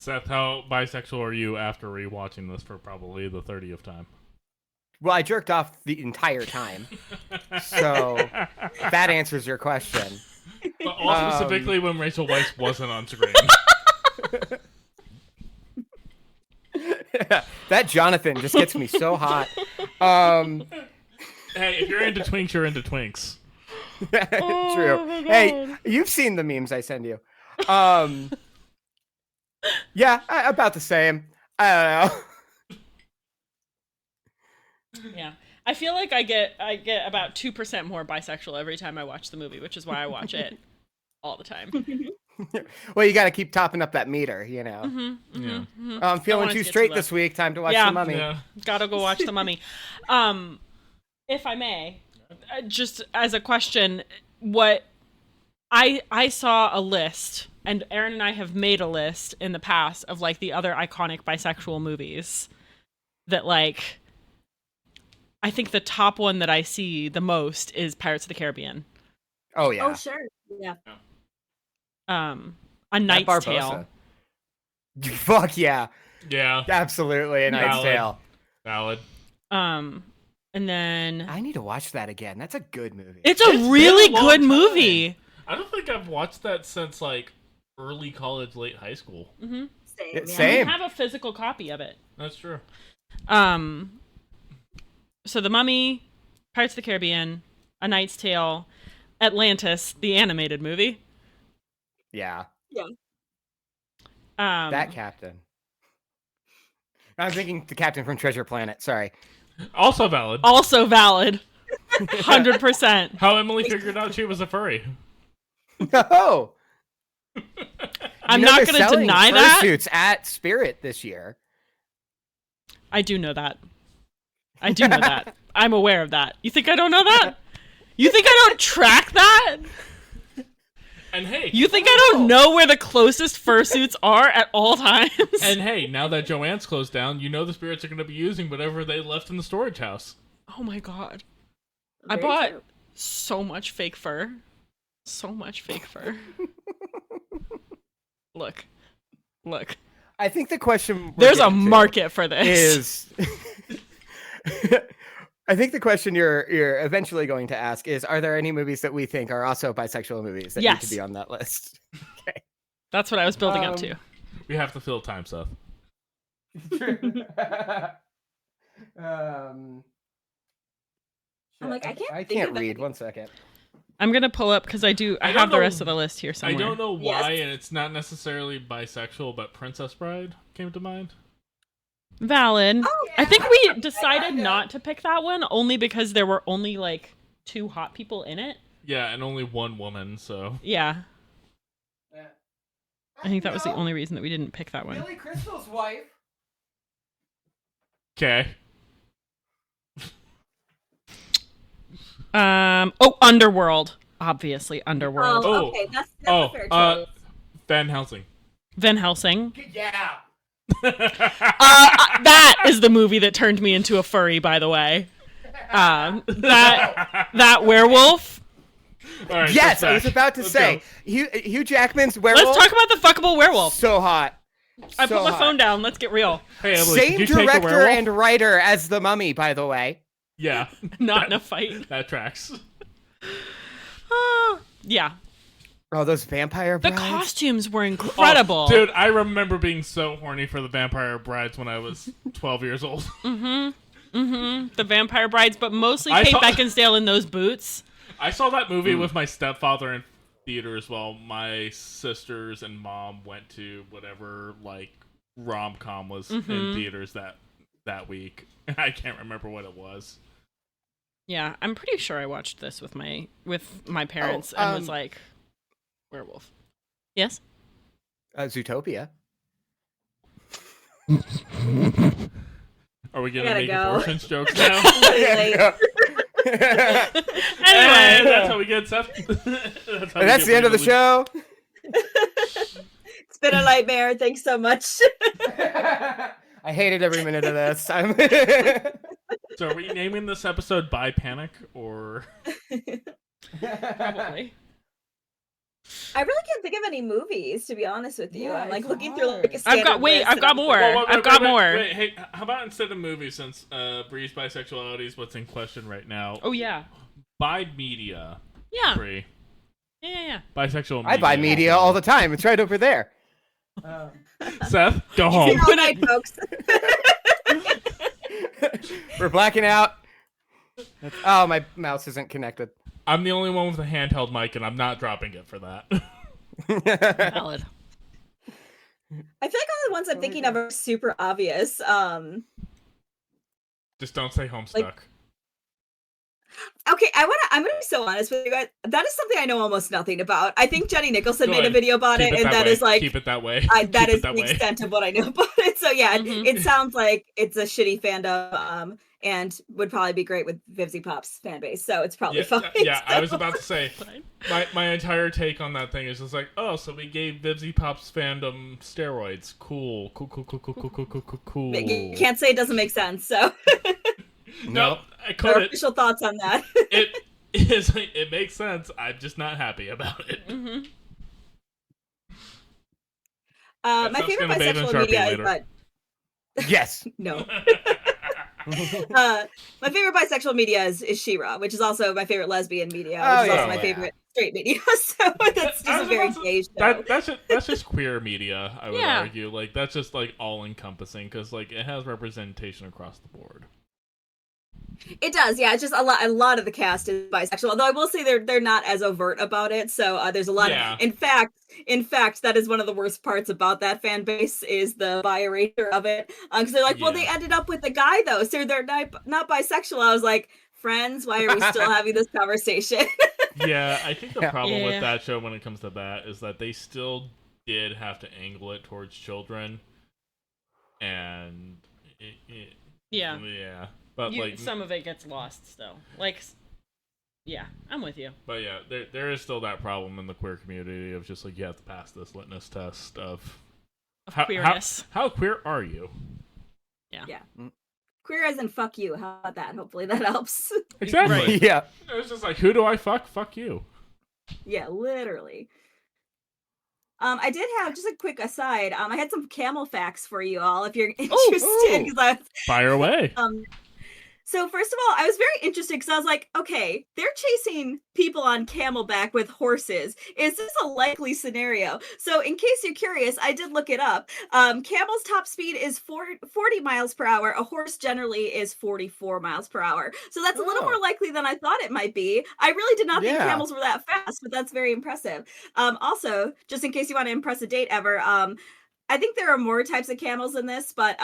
[SPEAKER 1] Seth, how bisexual are you after rewatching this for probably the 30th time?
[SPEAKER 4] Well, I jerked off the entire time. So that answers your question.
[SPEAKER 1] But all specifically when Rachel Weisz wasn't on screen.
[SPEAKER 4] That Jonathan just gets me so hot.
[SPEAKER 1] Hey, if you're into twinks, you're into twinks.
[SPEAKER 4] True. Hey, you've seen the memes I send you. Yeah, about the same. I don't know.
[SPEAKER 2] Yeah. I feel like I get about 2% more bisexual every time I watch the movie, which is why I watch it all the time.
[SPEAKER 4] Well, you got to keep topping up that meter, you know.
[SPEAKER 2] Mm-hmm, mm-hmm,
[SPEAKER 1] Yeah.
[SPEAKER 2] mm-hmm.
[SPEAKER 4] I'm feeling too straight this week. Time to watch The Mummy.
[SPEAKER 1] Yeah.
[SPEAKER 2] Gotta go watch The Mummy. If I may, just as a question, what I saw a list, and Aaron and I have made a list in the past of like the other iconic bisexual movies that like I think the top one that I see the most is Pirates of the Caribbean.
[SPEAKER 4] Oh yeah.
[SPEAKER 3] Oh sure. Yeah.
[SPEAKER 2] A Knight's Tale.
[SPEAKER 4] Fuck yeah.
[SPEAKER 1] Yeah.
[SPEAKER 4] Absolutely, A Knight's Tale.
[SPEAKER 1] Valid.
[SPEAKER 2] And then
[SPEAKER 4] I need to watch that again. That's a good movie.
[SPEAKER 2] It's a really good movie.
[SPEAKER 1] I don't think I've watched that since like early college, late high school.
[SPEAKER 2] Mm-hmm.
[SPEAKER 4] Same.
[SPEAKER 2] I have a physical copy of it.
[SPEAKER 1] That's true.
[SPEAKER 2] So The Mummy, Pirates of the Caribbean, A Knight's Tale, Atlantis, the animated movie.
[SPEAKER 4] Yeah.
[SPEAKER 3] Yeah.
[SPEAKER 4] That captain. I'm thinking the captain from Treasure Planet. Sorry.
[SPEAKER 1] Also valid.
[SPEAKER 2] 100%.
[SPEAKER 1] How Emily figured out she was a furry.
[SPEAKER 4] No.
[SPEAKER 2] I'm not going to deny that.
[SPEAKER 4] Fursuits at Spirit this year.
[SPEAKER 2] I do know that. I do know that. I'm aware of that. You think I don't know that? You think I don't track that?
[SPEAKER 1] And hey,
[SPEAKER 2] you think I don't know where the closest fursuits are at all times?
[SPEAKER 1] And hey, now that Joanne's closed down, you know the spirits are going to be using whatever they left in the storage house.
[SPEAKER 2] Oh my god.
[SPEAKER 3] Very
[SPEAKER 2] I bought
[SPEAKER 3] true.
[SPEAKER 2] so much fake fur. So much fake fur. Look.
[SPEAKER 4] I think the question
[SPEAKER 2] There's a market for this.
[SPEAKER 4] I think the question you're eventually going to ask is, are there any movies that we think are also bisexual movies that need to be on that list? Okay.
[SPEAKER 2] That's what I was building up to.
[SPEAKER 1] We have to fill time, Seth.
[SPEAKER 4] True.
[SPEAKER 3] I'm like,
[SPEAKER 4] I can't read. 1 second.
[SPEAKER 2] I'm gonna pull up because I have the rest of the list here somewhere.
[SPEAKER 1] I don't know why, and it's not necessarily bisexual, but Princess Bride came to mind.
[SPEAKER 2] Valid.
[SPEAKER 3] Oh, yeah.
[SPEAKER 2] I think we decided not to pick that one only because there were only like 2 hot people in it.
[SPEAKER 1] Yeah, and only one woman, so.
[SPEAKER 2] Yeah. I think that was the only reason that we didn't pick that one.
[SPEAKER 4] Billy Crystal's wife.
[SPEAKER 1] Okay.
[SPEAKER 2] Underworld. Obviously, Underworld.
[SPEAKER 3] Oh, okay, that's a fair choice.
[SPEAKER 1] Van Helsing.
[SPEAKER 2] Van Helsing.
[SPEAKER 4] Yeah.
[SPEAKER 2] That is the movie that turned me into a furry, by the way. That werewolf.
[SPEAKER 1] All right,
[SPEAKER 4] yes, I was about to say Hugh Jackman's werewolf.
[SPEAKER 2] Let's talk about the fuckable werewolf.
[SPEAKER 4] So hot.
[SPEAKER 2] I put my phone down. Let's get real.
[SPEAKER 1] Hey, Emily,
[SPEAKER 4] same
[SPEAKER 1] did you take the
[SPEAKER 4] director
[SPEAKER 1] werewolf?
[SPEAKER 4] and writer as the Mummy, by the way.
[SPEAKER 1] Yeah.
[SPEAKER 2] Not in a fight.
[SPEAKER 1] That tracks.
[SPEAKER 2] Yeah.
[SPEAKER 4] Oh, those vampire
[SPEAKER 2] The
[SPEAKER 4] brides.
[SPEAKER 2] costumes were incredible.
[SPEAKER 1] Oh, dude, I remember being so horny for the Vampire Brides when I was 12 years old.
[SPEAKER 2] The Vampire Brides, but mostly
[SPEAKER 1] I
[SPEAKER 2] Kate
[SPEAKER 1] saw-
[SPEAKER 2] Beckinsale in those boots.
[SPEAKER 1] I saw that movie with my stepfather in theaters while my sisters and mom went to whatever, like, rom-com was in theaters that week. I can't remember what it was.
[SPEAKER 2] Yeah, I'm pretty sure I watched this with my parents and was like, werewolf. Yes?
[SPEAKER 4] Zootopia.
[SPEAKER 1] Are we going to
[SPEAKER 3] gotta
[SPEAKER 1] make
[SPEAKER 3] go.
[SPEAKER 1] abortions jokes now?
[SPEAKER 2] Anyway.
[SPEAKER 1] And that's how we get Seth.
[SPEAKER 4] That's the end of the show.
[SPEAKER 3] It's been a nightmare. Thanks so much.
[SPEAKER 4] I hated every minute of this.
[SPEAKER 1] So are we naming this episode Bi Panic or?
[SPEAKER 2] Probably.
[SPEAKER 3] I really can't think of any movies, to be honest with you.
[SPEAKER 4] Yeah,
[SPEAKER 3] I'm like
[SPEAKER 4] it's
[SPEAKER 3] looking
[SPEAKER 4] hard.
[SPEAKER 3] through like a
[SPEAKER 2] I've
[SPEAKER 3] standard
[SPEAKER 2] got
[SPEAKER 3] list, and I'm
[SPEAKER 2] more.
[SPEAKER 3] like,
[SPEAKER 2] I've got more.
[SPEAKER 1] Wait, hey, how about instead of movies, since Bree's bisexuality is what's in question right now?
[SPEAKER 2] Oh, yeah.
[SPEAKER 1] Buy media.
[SPEAKER 2] Yeah.
[SPEAKER 1] Bree.
[SPEAKER 2] Yeah.
[SPEAKER 1] Bisexual media.
[SPEAKER 4] I buy media all the time. It's right over there.
[SPEAKER 1] Seth, go home.
[SPEAKER 3] Good night, folks.
[SPEAKER 4] We're blacking out. Oh, my mouse isn't connected.
[SPEAKER 1] I'm the only one with a handheld mic, and I'm not dropping it for that.
[SPEAKER 2] Valid.
[SPEAKER 3] I feel like all the ones I'm thinking of are super obvious.
[SPEAKER 1] Just don't say Homestuck.
[SPEAKER 3] Okay, I'm gonna be so honest with you guys. That is something I know almost nothing about. I think Jenny Nicholson
[SPEAKER 1] Go
[SPEAKER 3] made a
[SPEAKER 1] ahead.
[SPEAKER 3] video about
[SPEAKER 1] Keep
[SPEAKER 3] it, and
[SPEAKER 1] that
[SPEAKER 3] that
[SPEAKER 1] way.
[SPEAKER 3] is like
[SPEAKER 1] Keep it that way.
[SPEAKER 3] that
[SPEAKER 1] Keep
[SPEAKER 3] is
[SPEAKER 1] it that
[SPEAKER 3] the
[SPEAKER 1] way.
[SPEAKER 3] extent of what I know about it. So yeah, it sounds like it's a shitty fandom, and would probably be great with Vivzy Pop's fan base. So it's probably fine.
[SPEAKER 1] Yeah, I
[SPEAKER 3] So-
[SPEAKER 1] was about to say, my entire take on that thing is just like, oh, so we gave Vivzy Pop's fandom steroids. Cool.
[SPEAKER 3] You can't say it doesn't make sense. So
[SPEAKER 1] No, I
[SPEAKER 3] our
[SPEAKER 1] couldn't.
[SPEAKER 3] official thoughts on that.
[SPEAKER 1] It makes sense. I'm just not happy about it.
[SPEAKER 3] My
[SPEAKER 1] Seth's
[SPEAKER 3] favorite
[SPEAKER 1] gonna bathe in
[SPEAKER 3] bisexual
[SPEAKER 1] Sharpie
[SPEAKER 3] media is
[SPEAKER 1] later.
[SPEAKER 3] that.
[SPEAKER 4] Yes.
[SPEAKER 3] No. My favorite bisexual media is She-Ra, which is also my favorite lesbian media, which is also my favorite straight media. So that's just a very gay show.
[SPEAKER 1] That's just queer media, I would
[SPEAKER 2] Yeah.
[SPEAKER 1] argue. Like, that's just like all encompassing because like it has representation across the board.
[SPEAKER 3] It does, yeah. It's just a lot of the cast is bisexual. Although I will say they're not as overt about it. So there's a lot
[SPEAKER 1] Yeah.
[SPEAKER 3] of. In fact, that is one of the worst parts about that fan base is the bi erasure of it. Because they're like, well, they ended up with a guy though, so they're not bisexual. I was like, friends, why are we still having this conversation?
[SPEAKER 1] Yeah, I think the problem
[SPEAKER 2] Yeah.
[SPEAKER 1] with that show when it comes to that is that they still did have to angle it towards children, and
[SPEAKER 2] Yeah.
[SPEAKER 1] Yeah. But like
[SPEAKER 2] some of it gets lost still. Like, yeah, I'm with you.
[SPEAKER 1] But yeah, there is still that problem in the queer community of just like you have to pass this litmus test of
[SPEAKER 2] queerness.
[SPEAKER 1] How queer are you?
[SPEAKER 2] Yeah.
[SPEAKER 3] Queer as in fuck you. How about that? Hopefully that helps.
[SPEAKER 1] Exactly.
[SPEAKER 2] Right.
[SPEAKER 4] Yeah.
[SPEAKER 1] It's just like, who do I fuck? Fuck you.
[SPEAKER 3] Yeah, literally. I did have just a quick aside. I had some camel facts for you all if you're interested.
[SPEAKER 1] Fire away.
[SPEAKER 3] So first of all, I was very interested because I was like, okay, they're chasing people on camelback with horses. Is this a likely scenario? So in case you're curious, I did look it up. Camel's top speed is 40 miles per hour. A horse generally is 44 miles per hour. So that's a little more likely than I thought it might be. I really did not think camels were that fast, but that's very impressive. Also, just in case you want to impress a date ever, I think there are more types of camels in this, but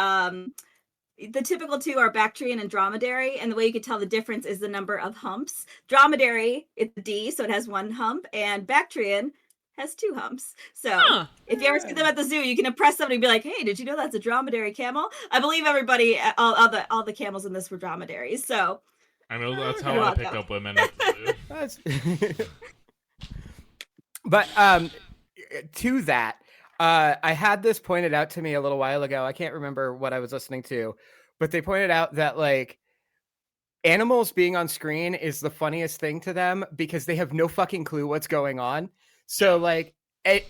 [SPEAKER 3] the typical two are Bactrian and Dromedary, and the way you can tell the difference is the number of humps. Dromedary, it's a D, so it has one hump, and Bactrian has two humps. So if you ever see them at the zoo, you can impress somebody and be like, hey, did you know that's a dromedary camel? I believe everybody, all the camels in this were dromedaries, so.
[SPEAKER 1] I know that's how I pick up women at the zoo.
[SPEAKER 4] But to that, I had this pointed out to me a little while ago. I can't remember what I was listening to, but they pointed out that like animals being on screen is the funniest thing to them because they have no fucking clue what's going on. So like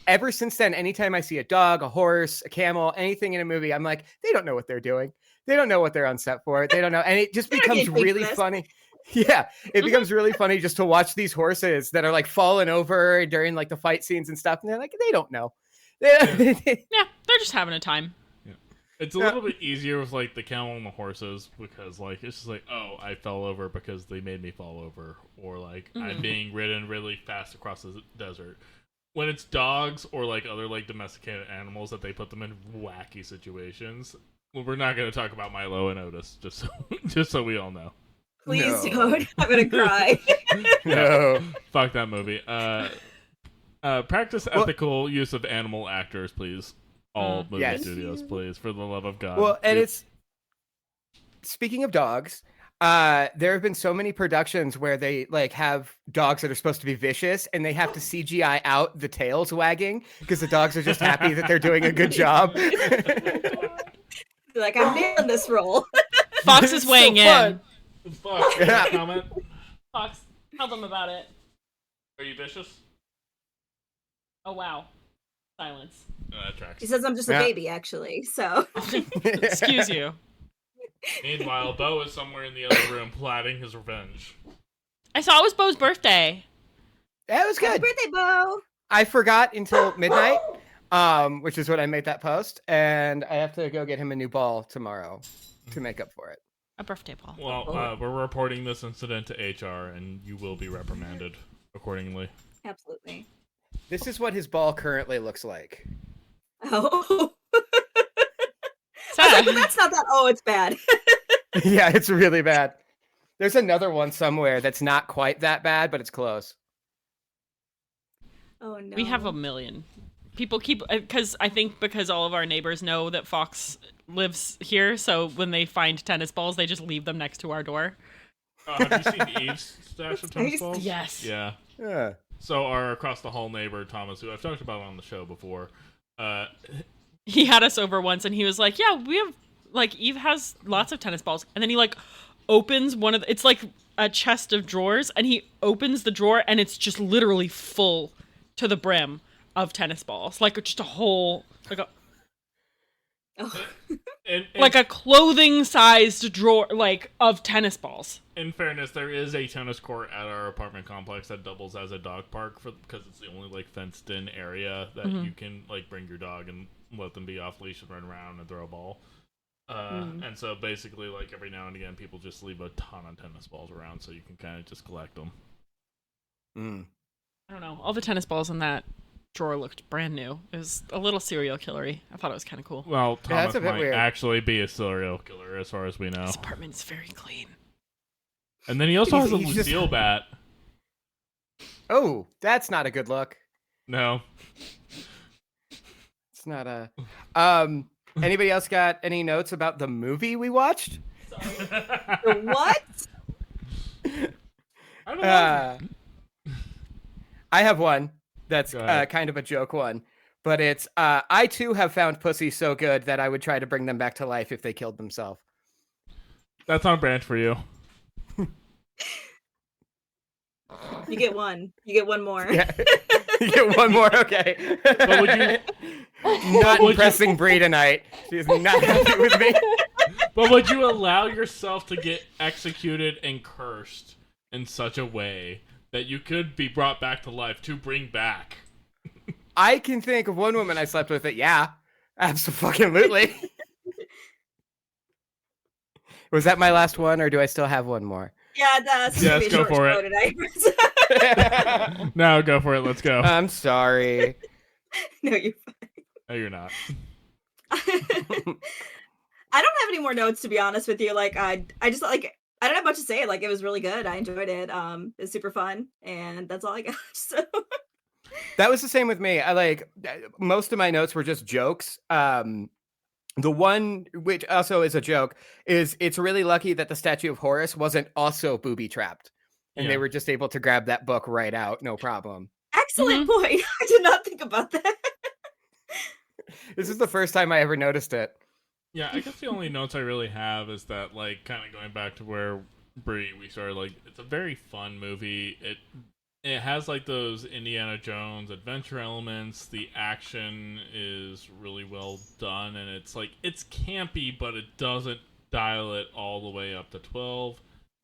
[SPEAKER 4] ever since then, anytime I see a dog, a horse, a camel, anything in a movie, I'm like, they don't know what they're doing. They don't know what they're on set for. They don't know. And it just becomes really funny. Yeah, it becomes really funny just to watch these horses that are like falling over during like the fight scenes and stuff. And they're like, they don't know.
[SPEAKER 2] Yeah, they're just having a time.
[SPEAKER 1] Yeah. It's a little bit easier with like the camel and the horses because like it's just like, oh, I fell over because they made me fall over, or like I'm being ridden really fast across the desert. When it's dogs or like other like domesticated animals that they put them in wacky situations, well, we're not going to talk about Milo and Otis, just so we all know.
[SPEAKER 3] Please don't. I'm gonna cry.
[SPEAKER 4] No.
[SPEAKER 1] Fuck that movie. Practice ethical use of animal actors, please. All movie studios, please, for the love of God.
[SPEAKER 4] Well, and it's speaking of dogs, there have been so many productions where they like have dogs that are supposed to be vicious, and they have to CGI out the tails wagging because the dogs are just happy that they're doing a good job.
[SPEAKER 3] Like, I'm nailing this role.
[SPEAKER 2] Fox is weighing in.
[SPEAKER 1] Fox, comment.
[SPEAKER 2] Fox, tell them about it.
[SPEAKER 1] Are you vicious?
[SPEAKER 2] Oh wow, silence.
[SPEAKER 1] That tracks.
[SPEAKER 3] He says I'm just a baby, actually. So
[SPEAKER 2] excuse you.
[SPEAKER 1] Meanwhile, Bo is somewhere in the other room plotting his revenge.
[SPEAKER 2] I saw it was Bo's birthday.
[SPEAKER 4] That was good.
[SPEAKER 3] Happy birthday, Bo!
[SPEAKER 4] I forgot until midnight, which is when I made that post, and I have to go get him a new ball tomorrow to make up for it.
[SPEAKER 2] A birthday ball.
[SPEAKER 1] Well, we're reporting this incident to HR, and you will be reprimanded accordingly.
[SPEAKER 3] Absolutely.
[SPEAKER 4] This is what his ball currently looks like.
[SPEAKER 3] Oh. Like, well, that's not that. Oh, it's bad.
[SPEAKER 4] Yeah, it's really bad. There's another one somewhere that's not quite that bad, but it's close.
[SPEAKER 3] Oh, no.
[SPEAKER 2] We have a million. People keep, because all of our neighbors know that Fox lives here, so when they find tennis balls, they just leave them next to our door.
[SPEAKER 1] Have you seen Eve's stash of tennis balls?
[SPEAKER 2] Yes.
[SPEAKER 1] Yeah.
[SPEAKER 4] Yeah.
[SPEAKER 1] So our across the hall neighbor, Thomas, who I've talked about on the show before,
[SPEAKER 2] he had us over once and he was like, yeah, we have, like, Eve has lots of tennis balls. And then he, like, opens one of it's like a chest of drawers, and he opens the drawer and it's just literally full to the brim of tennis balls. Like, just a whole, like a... like a clothing-sized drawer, like, of tennis balls.
[SPEAKER 1] In fairness, there is a tennis court at our apartment complex that doubles as a dog park because it's the only like fenced-in area that you can like bring your dog and let them be off leash and run around and throw a ball. And so basically, like every now and again, people just leave a ton of tennis balls around, so you can kind of just collect them.
[SPEAKER 2] I don't know. All the tennis balls in that drawer looked brand new. It was a little serial killery. I thought it was kind of cool.
[SPEAKER 1] Well, Thomas
[SPEAKER 4] that's a bit
[SPEAKER 1] might
[SPEAKER 4] weird.
[SPEAKER 1] actually be a serial killer, as far as we know.
[SPEAKER 2] This apartment's very clean.
[SPEAKER 1] And then he also has a
[SPEAKER 4] he's
[SPEAKER 1] Lucille bat.
[SPEAKER 4] Oh, that's not a good look.
[SPEAKER 1] No.
[SPEAKER 4] It's not a... Anybody else got any notes about the movie we watched?
[SPEAKER 3] The what?
[SPEAKER 1] I don't know.
[SPEAKER 4] I have one that's kind of a joke one, but it's I too have found pussy so good that I would try to bring them back to life if they killed themselves.
[SPEAKER 1] That's on brand for you.
[SPEAKER 3] You get one. You get one more.
[SPEAKER 4] Yeah. You get one more, okay.
[SPEAKER 1] But would you
[SPEAKER 4] not impressing Bree tonight. She's not happy with me.
[SPEAKER 1] But would you allow yourself to get executed and cursed in such a way that you could be brought back to life to bring back?
[SPEAKER 4] I can think of one woman I slept with that, yeah, absolutely. Was that my last one, or do I still have one more?
[SPEAKER 3] Yeah, that's
[SPEAKER 1] yes, go for it. No, go for it. Let's go.
[SPEAKER 4] I'm sorry.
[SPEAKER 3] No, you're fine.
[SPEAKER 1] No, you're not.
[SPEAKER 3] I don't have any more notes, to be honest with you. Like, I just like, I don't have much to say. Like, it was really good. I enjoyed it. It was super fun, and that's all I got. So
[SPEAKER 4] that was the same with me. I like most of my notes were just jokes. The one which also is a joke is it's really lucky that the statue of Horus wasn't also booby trapped, and they were just able to grab that book right out, no problem.
[SPEAKER 3] Excellent point. I did not think about that.
[SPEAKER 4] This is the first time I ever noticed it.
[SPEAKER 1] Yeah, I guess the only notes I really have is that, like, kind of going back to where we started, like, it's a very fun movie. It has, like, those Indiana Jones adventure elements. The action is really well done, and it's, like, it's campy, but it doesn't dial it all the way up to 12.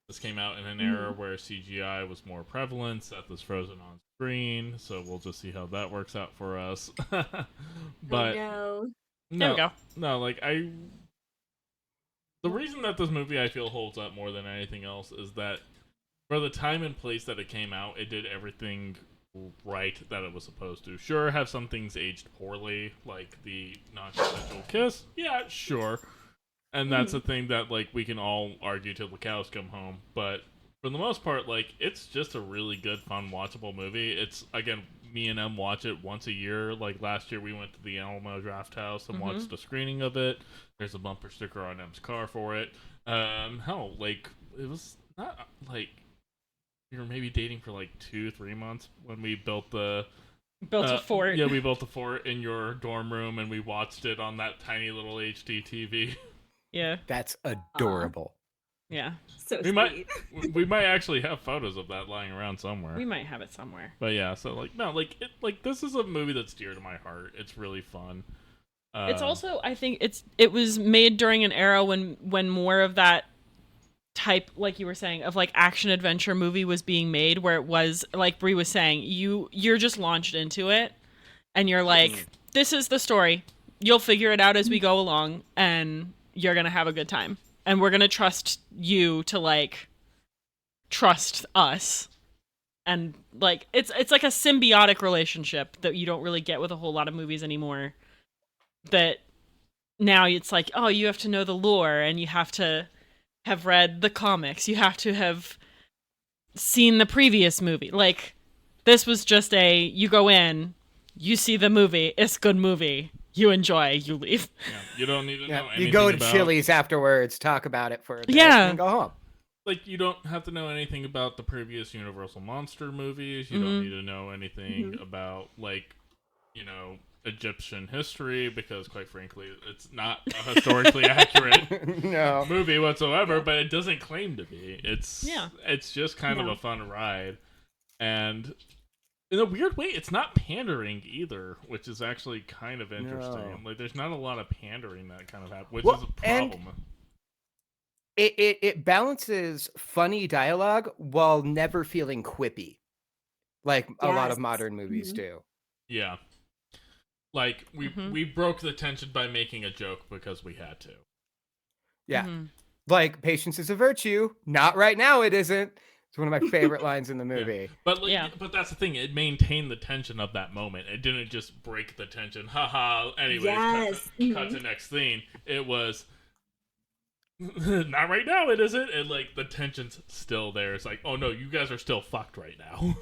[SPEAKER 1] This came out in an era where CGI was more prevalent. Seth is frozen on screen, so we'll just see how that works out for us. But
[SPEAKER 3] there we
[SPEAKER 2] go.
[SPEAKER 1] No, like, the reason that this movie I feel holds up more than anything else is that for the time and place that it came out, it did everything right that it was supposed to. Sure, have some things aged poorly, like the non-consensual kiss. Yeah, sure. And that's a thing that, like, we can all argue till the cows come home. But for the most part, like, it's just a really good, fun, watchable movie. It's, again, me and Em watch it once a year. Like, last year we went to the Alamo Draft House and watched a screening of it. There's a bumper sticker on Em's car for it. Hell, like, it was not, like, we were maybe dating for, like, 2-3 months when we built a fort. Yeah, we built a fort in your dorm room, and we watched it on that tiny little HD TV.
[SPEAKER 2] Yeah.
[SPEAKER 4] That's adorable.
[SPEAKER 2] Yeah.
[SPEAKER 3] So
[SPEAKER 1] we
[SPEAKER 3] sweet.
[SPEAKER 1] we might actually have photos of that lying around somewhere.
[SPEAKER 2] We might have it somewhere.
[SPEAKER 1] But yeah, so like no, like this is a movie that's dear to my heart. It's really fun.
[SPEAKER 2] It's also, I think it was made during an era when more of that type, like you were saying, of like action adventure movie was being made, where it was like Brie was saying, you're just launched into it and you're like, this is the story. You'll figure it out as we go along, and you're gonna have a good time. And we're gonna trust you to like trust us. And like it's like a symbiotic relationship that you don't really get with a whole lot of movies anymore. That now it's like, oh, you have to know the lore, and you have to have read the comics. You have to have seen the previous movie. Like, this was just you go in, you see the movie, it's a good movie, you enjoy, you leave.
[SPEAKER 1] Yeah, you don't need to know anything.
[SPEAKER 4] You go to
[SPEAKER 1] about...
[SPEAKER 4] Chili's afterwards, talk about it for a bit, and go home.
[SPEAKER 1] Like, you don't have to know anything about the previous Universal Monster movies. You don't need to know anything about, like, you know, Egyptian history, because quite frankly it's not a historically accurate movie whatsoever, but it doesn't claim to be. It's just kind of a fun ride, and in a weird way it's not pandering either, which is actually kind of interesting. Like, there's not a lot of pandering that kind of happens, which is a problem.
[SPEAKER 4] It balances funny dialogue while never feeling quippy, like a lot of modern movies do.
[SPEAKER 1] Yeah. Like, we broke the tension by making a joke because we had to.
[SPEAKER 4] Yeah. Like, patience is a virtue. Not right now, it isn't. It's one of my favorite lines in the movie.
[SPEAKER 1] Yeah. But that's the thing. It maintained the tension of that moment. It didn't just break the tension. Haha. Anyways, cut to next scene. It was, not right now, it isn't. And, like, the tension's still there. It's like, oh, no, you guys are still fucked right now.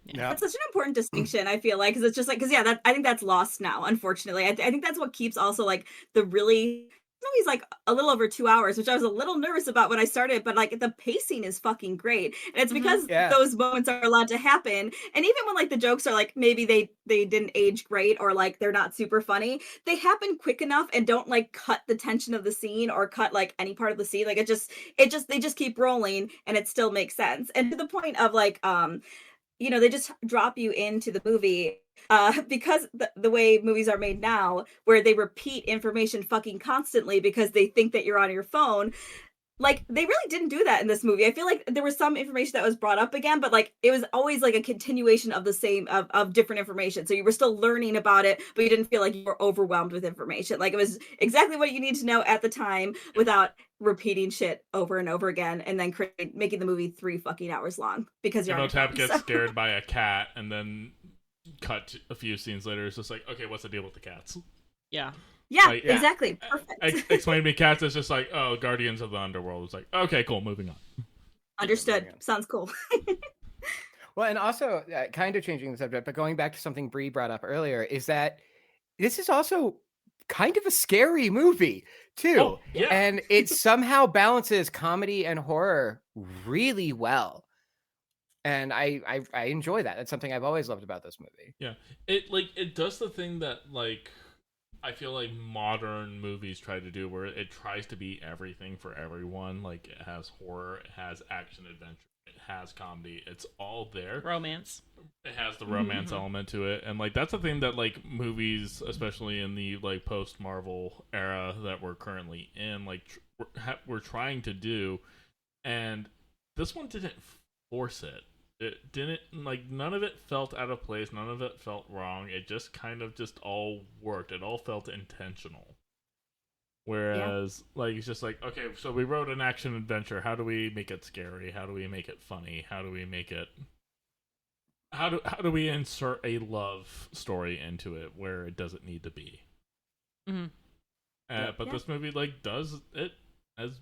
[SPEAKER 3] Yeah. That's such an important distinction, I feel like, because it's just like, I think that's lost now, unfortunately. I think that's what keeps also like the really movie's like a little over 2 hours, which I was a little nervous about when I started, but like the pacing is fucking great. And it's because those moments are allowed to happen. And even when like the jokes are like maybe they didn't age great or like they're not super funny, they happen quick enough and don't like cut the tension of the scene or cut like any part of the scene. Like they just keep rolling and it still makes sense. And to the point of like they just drop you into the movie because the way movies are made now, where they repeat information fucking constantly because they think that you're on your phone. Like, they really didn't do that in this movie. I feel like there was some information that was brought up again, but like it was always like a continuation of the same of different information. So you were still learning about it, but you didn't feel like you were overwhelmed with information. Like, it was exactly what you need to know at the time without repeating shit over and over again, and then making the movie 3 fucking hours long because you're.
[SPEAKER 1] Tap gets scared by a cat, and then cut a few scenes later. It's just like, okay, what's the deal with the cats?
[SPEAKER 2] Yeah.
[SPEAKER 3] Yeah, like, exactly. Perfect.
[SPEAKER 1] Explain to me cats. It's just like, oh, Guardians of the Underworld. It's like, okay, cool, moving on.
[SPEAKER 3] Understood. Sounds cool.
[SPEAKER 4] Well, and also, kind of changing the subject, but going back to something Bree brought up earlier, is that this is also kind of a scary movie, too.
[SPEAKER 1] Oh, yeah.
[SPEAKER 4] And it somehow balances comedy and horror really well. And I enjoy that. That's something I've always loved about this movie.
[SPEAKER 1] Yeah. It does the thing that, like, I feel like modern movies try to do, where it tries to be everything for everyone. Like, it has horror, it has action adventure, it has comedy. It's all there.
[SPEAKER 2] Romance.
[SPEAKER 1] It has the romance element to it, and like that's the thing that like movies, especially in the like post Marvel era that we're currently in, like we're trying to do, and this one didn't force it. It didn't, like, none of it felt out of place, none of it felt wrong. It just kind of just all worked. It all felt intentional. Whereas, like, it's just like, okay, so we wrote an action adventure. How do we make it scary? How do we make it funny? How do we make it... How do we insert a love story into it where it doesn't need to be?
[SPEAKER 2] Mm-hmm.
[SPEAKER 1] But this movie, like, does it as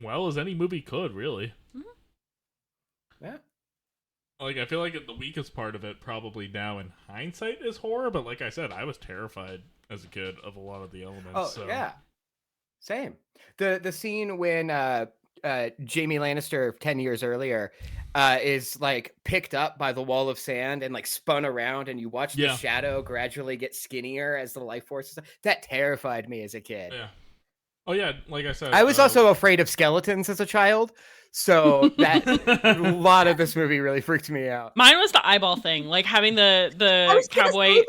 [SPEAKER 1] well as any movie could, really.
[SPEAKER 2] Mm-hmm.
[SPEAKER 4] Yeah.
[SPEAKER 1] Like, I feel like the weakest part of it, probably now in hindsight, is horror. But like I said, I was terrified as a kid of a lot of the elements.
[SPEAKER 4] Oh,
[SPEAKER 1] so.
[SPEAKER 4] Yeah. Same. The scene when Jaime Lannister 10 years earlier is like picked up by the wall of sand and like spun around, and you watch the shadow gradually get skinnier as the life force. That terrified me as a kid.
[SPEAKER 1] Yeah. Oh yeah, like I said,
[SPEAKER 4] I was also afraid of skeletons as a child. So that a lot of this movie really freaked me out.
[SPEAKER 2] Mine was the eyeball thing, like having the cowboy.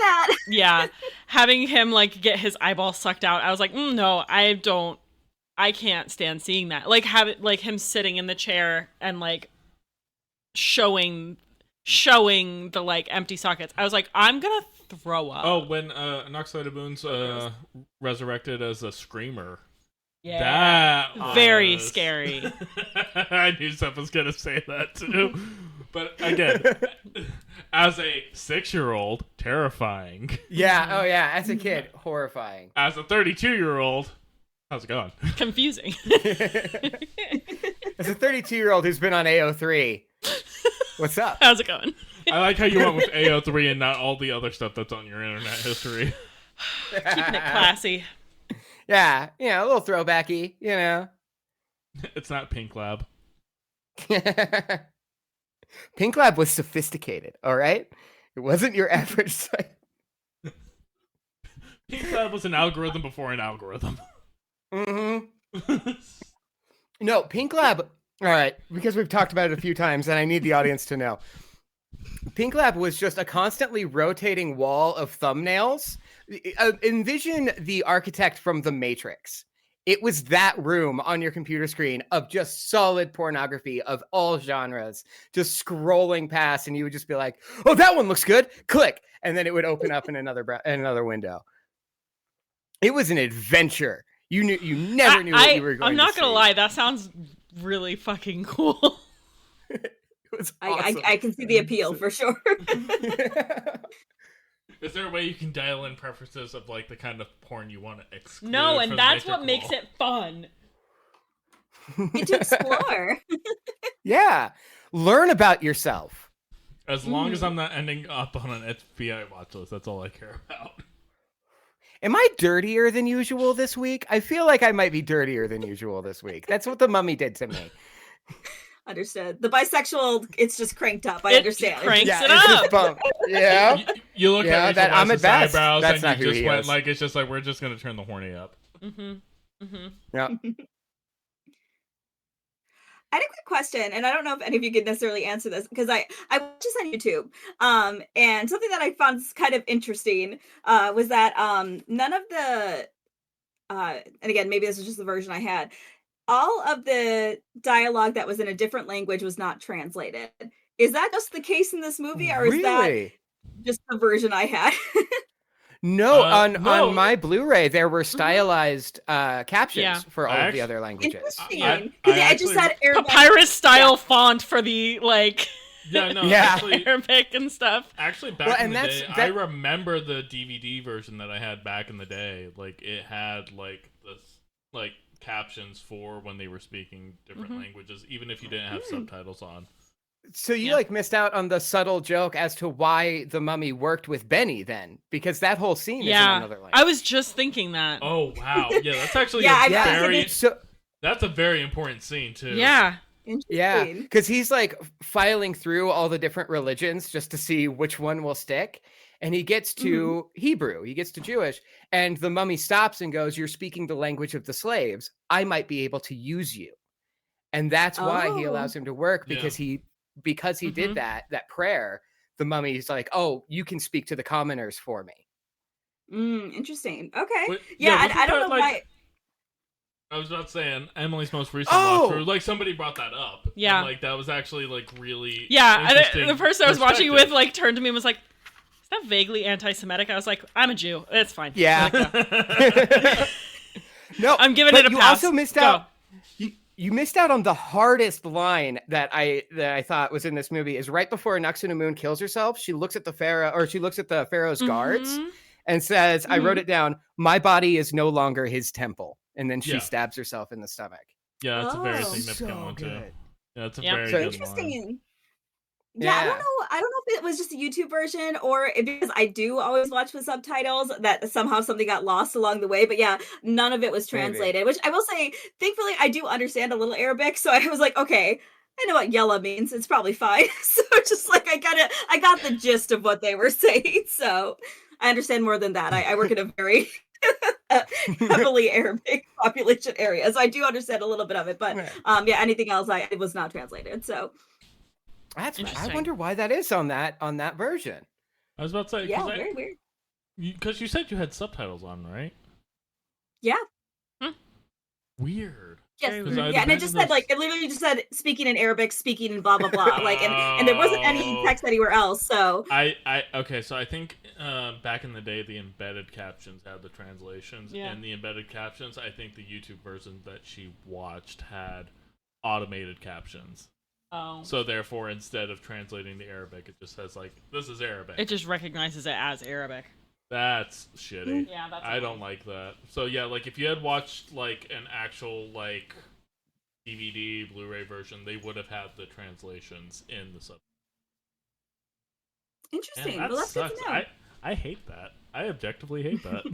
[SPEAKER 2] Yeah, having him like get his eyeball sucked out. I was like, no, I can't stand seeing that. Like like him sitting in the chair and like showing the like empty sockets. I was like, I'm gonna throw up.
[SPEAKER 1] Oh, when Noxide Boon's resurrected as a screamer.
[SPEAKER 2] Yeah,
[SPEAKER 1] that
[SPEAKER 2] very scary.
[SPEAKER 1] I knew someone was gonna say that too. But again, as a 6-year-old, terrifying.
[SPEAKER 4] Yeah, oh yeah, as a kid, horrifying.
[SPEAKER 1] As a 32-year-old, how's it going?
[SPEAKER 2] Confusing.
[SPEAKER 4] As a 32-year-old who's been on AO3, what's up?
[SPEAKER 2] How's it going?
[SPEAKER 1] I like how you went with AO3 and not all the other stuff that's on your internet history.
[SPEAKER 2] Keeping it classy.
[SPEAKER 4] Yeah, a little throwbacky,
[SPEAKER 1] It's not Pink Lab.
[SPEAKER 4] Pink Lab was sophisticated, all right? It wasn't your average site.
[SPEAKER 1] Pink Lab was an algorithm before an algorithm.
[SPEAKER 4] Mm-hmm. No, Pink Lab, all right, because we've talked about it a few times, and I need the audience to know. Pink Lab was just a constantly rotating wall of thumbnails. Envision the architect from The Matrix. It was that room on your computer screen of just solid pornography of all genres, just scrolling past, and you would just be like, "Oh, that one looks good." Click, and then it would open up in another window. It was an adventure. You never knew what you were going to see.
[SPEAKER 2] I'm not gonna lie, that sounds really fucking cool.
[SPEAKER 4] It was awesome.
[SPEAKER 3] I can see the appeal for sure.
[SPEAKER 1] Is there a way you can dial in preferences of like the kind of porn you want to exclude?
[SPEAKER 2] No, and that's what makes it fun.
[SPEAKER 3] Get to explore.
[SPEAKER 4] Yeah. Learn about yourself.
[SPEAKER 1] As long as I'm not ending up on an FBI watch list, that's all I care about.
[SPEAKER 4] Am I dirtier than usual this week? I feel like I might be dirtier than usual this week. That's what the mummy did to me.
[SPEAKER 3] Understood. The bisexual, it's just cranked up. I understand.
[SPEAKER 2] Cranks
[SPEAKER 4] Yeah,
[SPEAKER 2] it
[SPEAKER 4] it's
[SPEAKER 2] up.
[SPEAKER 4] just bumped. Yeah.
[SPEAKER 1] You look
[SPEAKER 4] Yeah,
[SPEAKER 1] at
[SPEAKER 4] that
[SPEAKER 1] Rachel
[SPEAKER 4] Ahmed
[SPEAKER 1] Weisz's
[SPEAKER 4] Best.
[SPEAKER 1] eyebrows
[SPEAKER 4] That's
[SPEAKER 1] and
[SPEAKER 4] not
[SPEAKER 1] you
[SPEAKER 4] who
[SPEAKER 1] just
[SPEAKER 4] he
[SPEAKER 1] went
[SPEAKER 4] is.
[SPEAKER 1] like, it's just like, we're just going to turn the horny up.
[SPEAKER 4] Yeah.
[SPEAKER 3] I had a quick question, and I don't know if any of you could necessarily answer this because I watched this on YouTube, and something that I found kind of interesting was that none of the and again maybe this is just the version I had, all of the dialogue that was in a different language was not translated. Is that just the case in this movie, or is that just the version I had?
[SPEAKER 4] No,
[SPEAKER 1] No.
[SPEAKER 4] on my Blu-ray there were stylized captions for all of the other languages.
[SPEAKER 3] Interesting. Because I just had Arabic.
[SPEAKER 2] Papyrus style font for the like
[SPEAKER 1] Yeah, no,
[SPEAKER 4] Yeah.
[SPEAKER 1] actually,
[SPEAKER 2] Arabic and stuff.
[SPEAKER 1] actually back
[SPEAKER 4] Well,
[SPEAKER 1] in
[SPEAKER 4] and
[SPEAKER 1] the
[SPEAKER 4] that's-
[SPEAKER 1] day,
[SPEAKER 4] that-
[SPEAKER 1] I remember the DVD version that I had back in the day. Like, it had, like, this, like, captions for when they were speaking different languages, even if you didn't have subtitles on.
[SPEAKER 4] So you like missed out on the subtle joke as to why the mummy worked with Benny then, because that whole scene is in another language.
[SPEAKER 2] I was just thinking that.
[SPEAKER 1] Oh, wow. Yeah, that's actually that's a very important scene, too.
[SPEAKER 2] Yeah.
[SPEAKER 4] Yeah, because he's like filing through all the different religions just to see which one will stick. And he gets to Hebrew, he gets to Jewish, and the mummy stops and goes, "You're speaking the language of the slaves. I might be able to use you." And that's why he allows him to work, because he did that prayer. The mummy's like, "Oh, you can speak to the commoners for me."
[SPEAKER 3] Interesting. Okay.
[SPEAKER 1] But,
[SPEAKER 3] I don't know why.
[SPEAKER 1] I was about to say, in Emily's most recent walkthrough, like, somebody brought that up.
[SPEAKER 2] Yeah.
[SPEAKER 1] And, like, that was actually, like, really
[SPEAKER 2] interesting. The person I was watching with,
[SPEAKER 1] perspective.
[SPEAKER 2] like, turned to me and was like, "Is that vaguely anti-Semitic?" I was like, "I'm a Jew. It's fine."
[SPEAKER 4] Yeah. No,
[SPEAKER 2] I'm giving
[SPEAKER 4] but
[SPEAKER 2] it a
[SPEAKER 4] you
[SPEAKER 2] pass.
[SPEAKER 4] also missed out. You missed out on the hardest line that I thought was in this movie. Is right before Nuxinamun kills herself. She looks at the pharaoh, or she looks at the pharaoh's guards, and says, "I wrote it down. My body is no longer his temple." And then she stabs herself in the stomach.
[SPEAKER 1] Yeah, that's a very significant one too.
[SPEAKER 4] Good.
[SPEAKER 1] Yeah, that's a very good
[SPEAKER 3] Interesting.
[SPEAKER 1] one.
[SPEAKER 3] Yeah, I don't know if it was just a YouTube version or because I do always watch with subtitles that somehow something got lost along the way. But yeah, none of it was translated, which I will say, thankfully, I do understand a little Arabic. So I was like, okay, I know what yella means. It's probably fine. So just like, I got the gist of what they were saying. So I understand more than that. I work in a very heavily Arabic population area. So I do understand a little bit of it. But yeah, anything else, it was not translated. So.
[SPEAKER 4] I wonder why that is on that version.
[SPEAKER 1] I was about to say,
[SPEAKER 3] very weird.
[SPEAKER 1] Because you said you had subtitles on, right?
[SPEAKER 3] Yeah.
[SPEAKER 1] Weird.
[SPEAKER 3] Yes. Yeah, and it just said it literally just said speaking in Arabic, speaking in blah blah blah. Like, and there wasn't any text anywhere else. So
[SPEAKER 1] okay, so I think back in the day the embedded captions had the translations, and the embedded captions, I think the YouTube version that she watched had automated captions. So therefore, instead of translating the Arabic, it just says, like, this is Arabic.
[SPEAKER 2] It just recognizes it as Arabic.
[SPEAKER 1] That's shitty.
[SPEAKER 2] Yeah, that's
[SPEAKER 1] I don't like that. So yeah, like, if you had watched, like, an actual, like, DVD, Blu-ray version, they would have had the translations in the subtitles.
[SPEAKER 3] Interesting.
[SPEAKER 1] Man,
[SPEAKER 3] Well, that's good to know.
[SPEAKER 1] I hate that. I objectively hate that.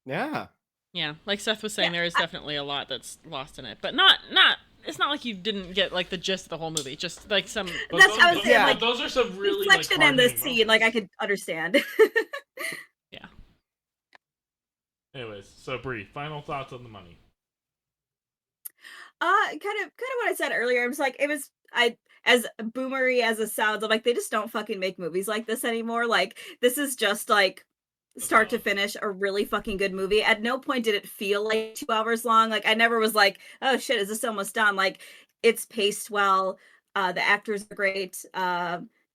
[SPEAKER 4] Yeah.
[SPEAKER 2] Yeah, like Seth was saying, there is definitely a lot that's lost in it, but not. It's not like you didn't get like the gist of the whole movie. Just like some.
[SPEAKER 3] That's how I was saying. Like,
[SPEAKER 1] those are some really
[SPEAKER 3] reflection in the scene. Like I could understand.
[SPEAKER 2] Yeah.
[SPEAKER 1] Anyways, so Bree, final thoughts on the money.
[SPEAKER 3] Kind of what I said earlier. I was like, as boomery as it sounds, I'm like, they just don't fucking make movies like this anymore. Like, this is just like start to finish a really fucking good movie. At no point did it feel like 2 hours long. Like, I never was like, oh shit, is this almost done? Like, it's paced well. The actors are great.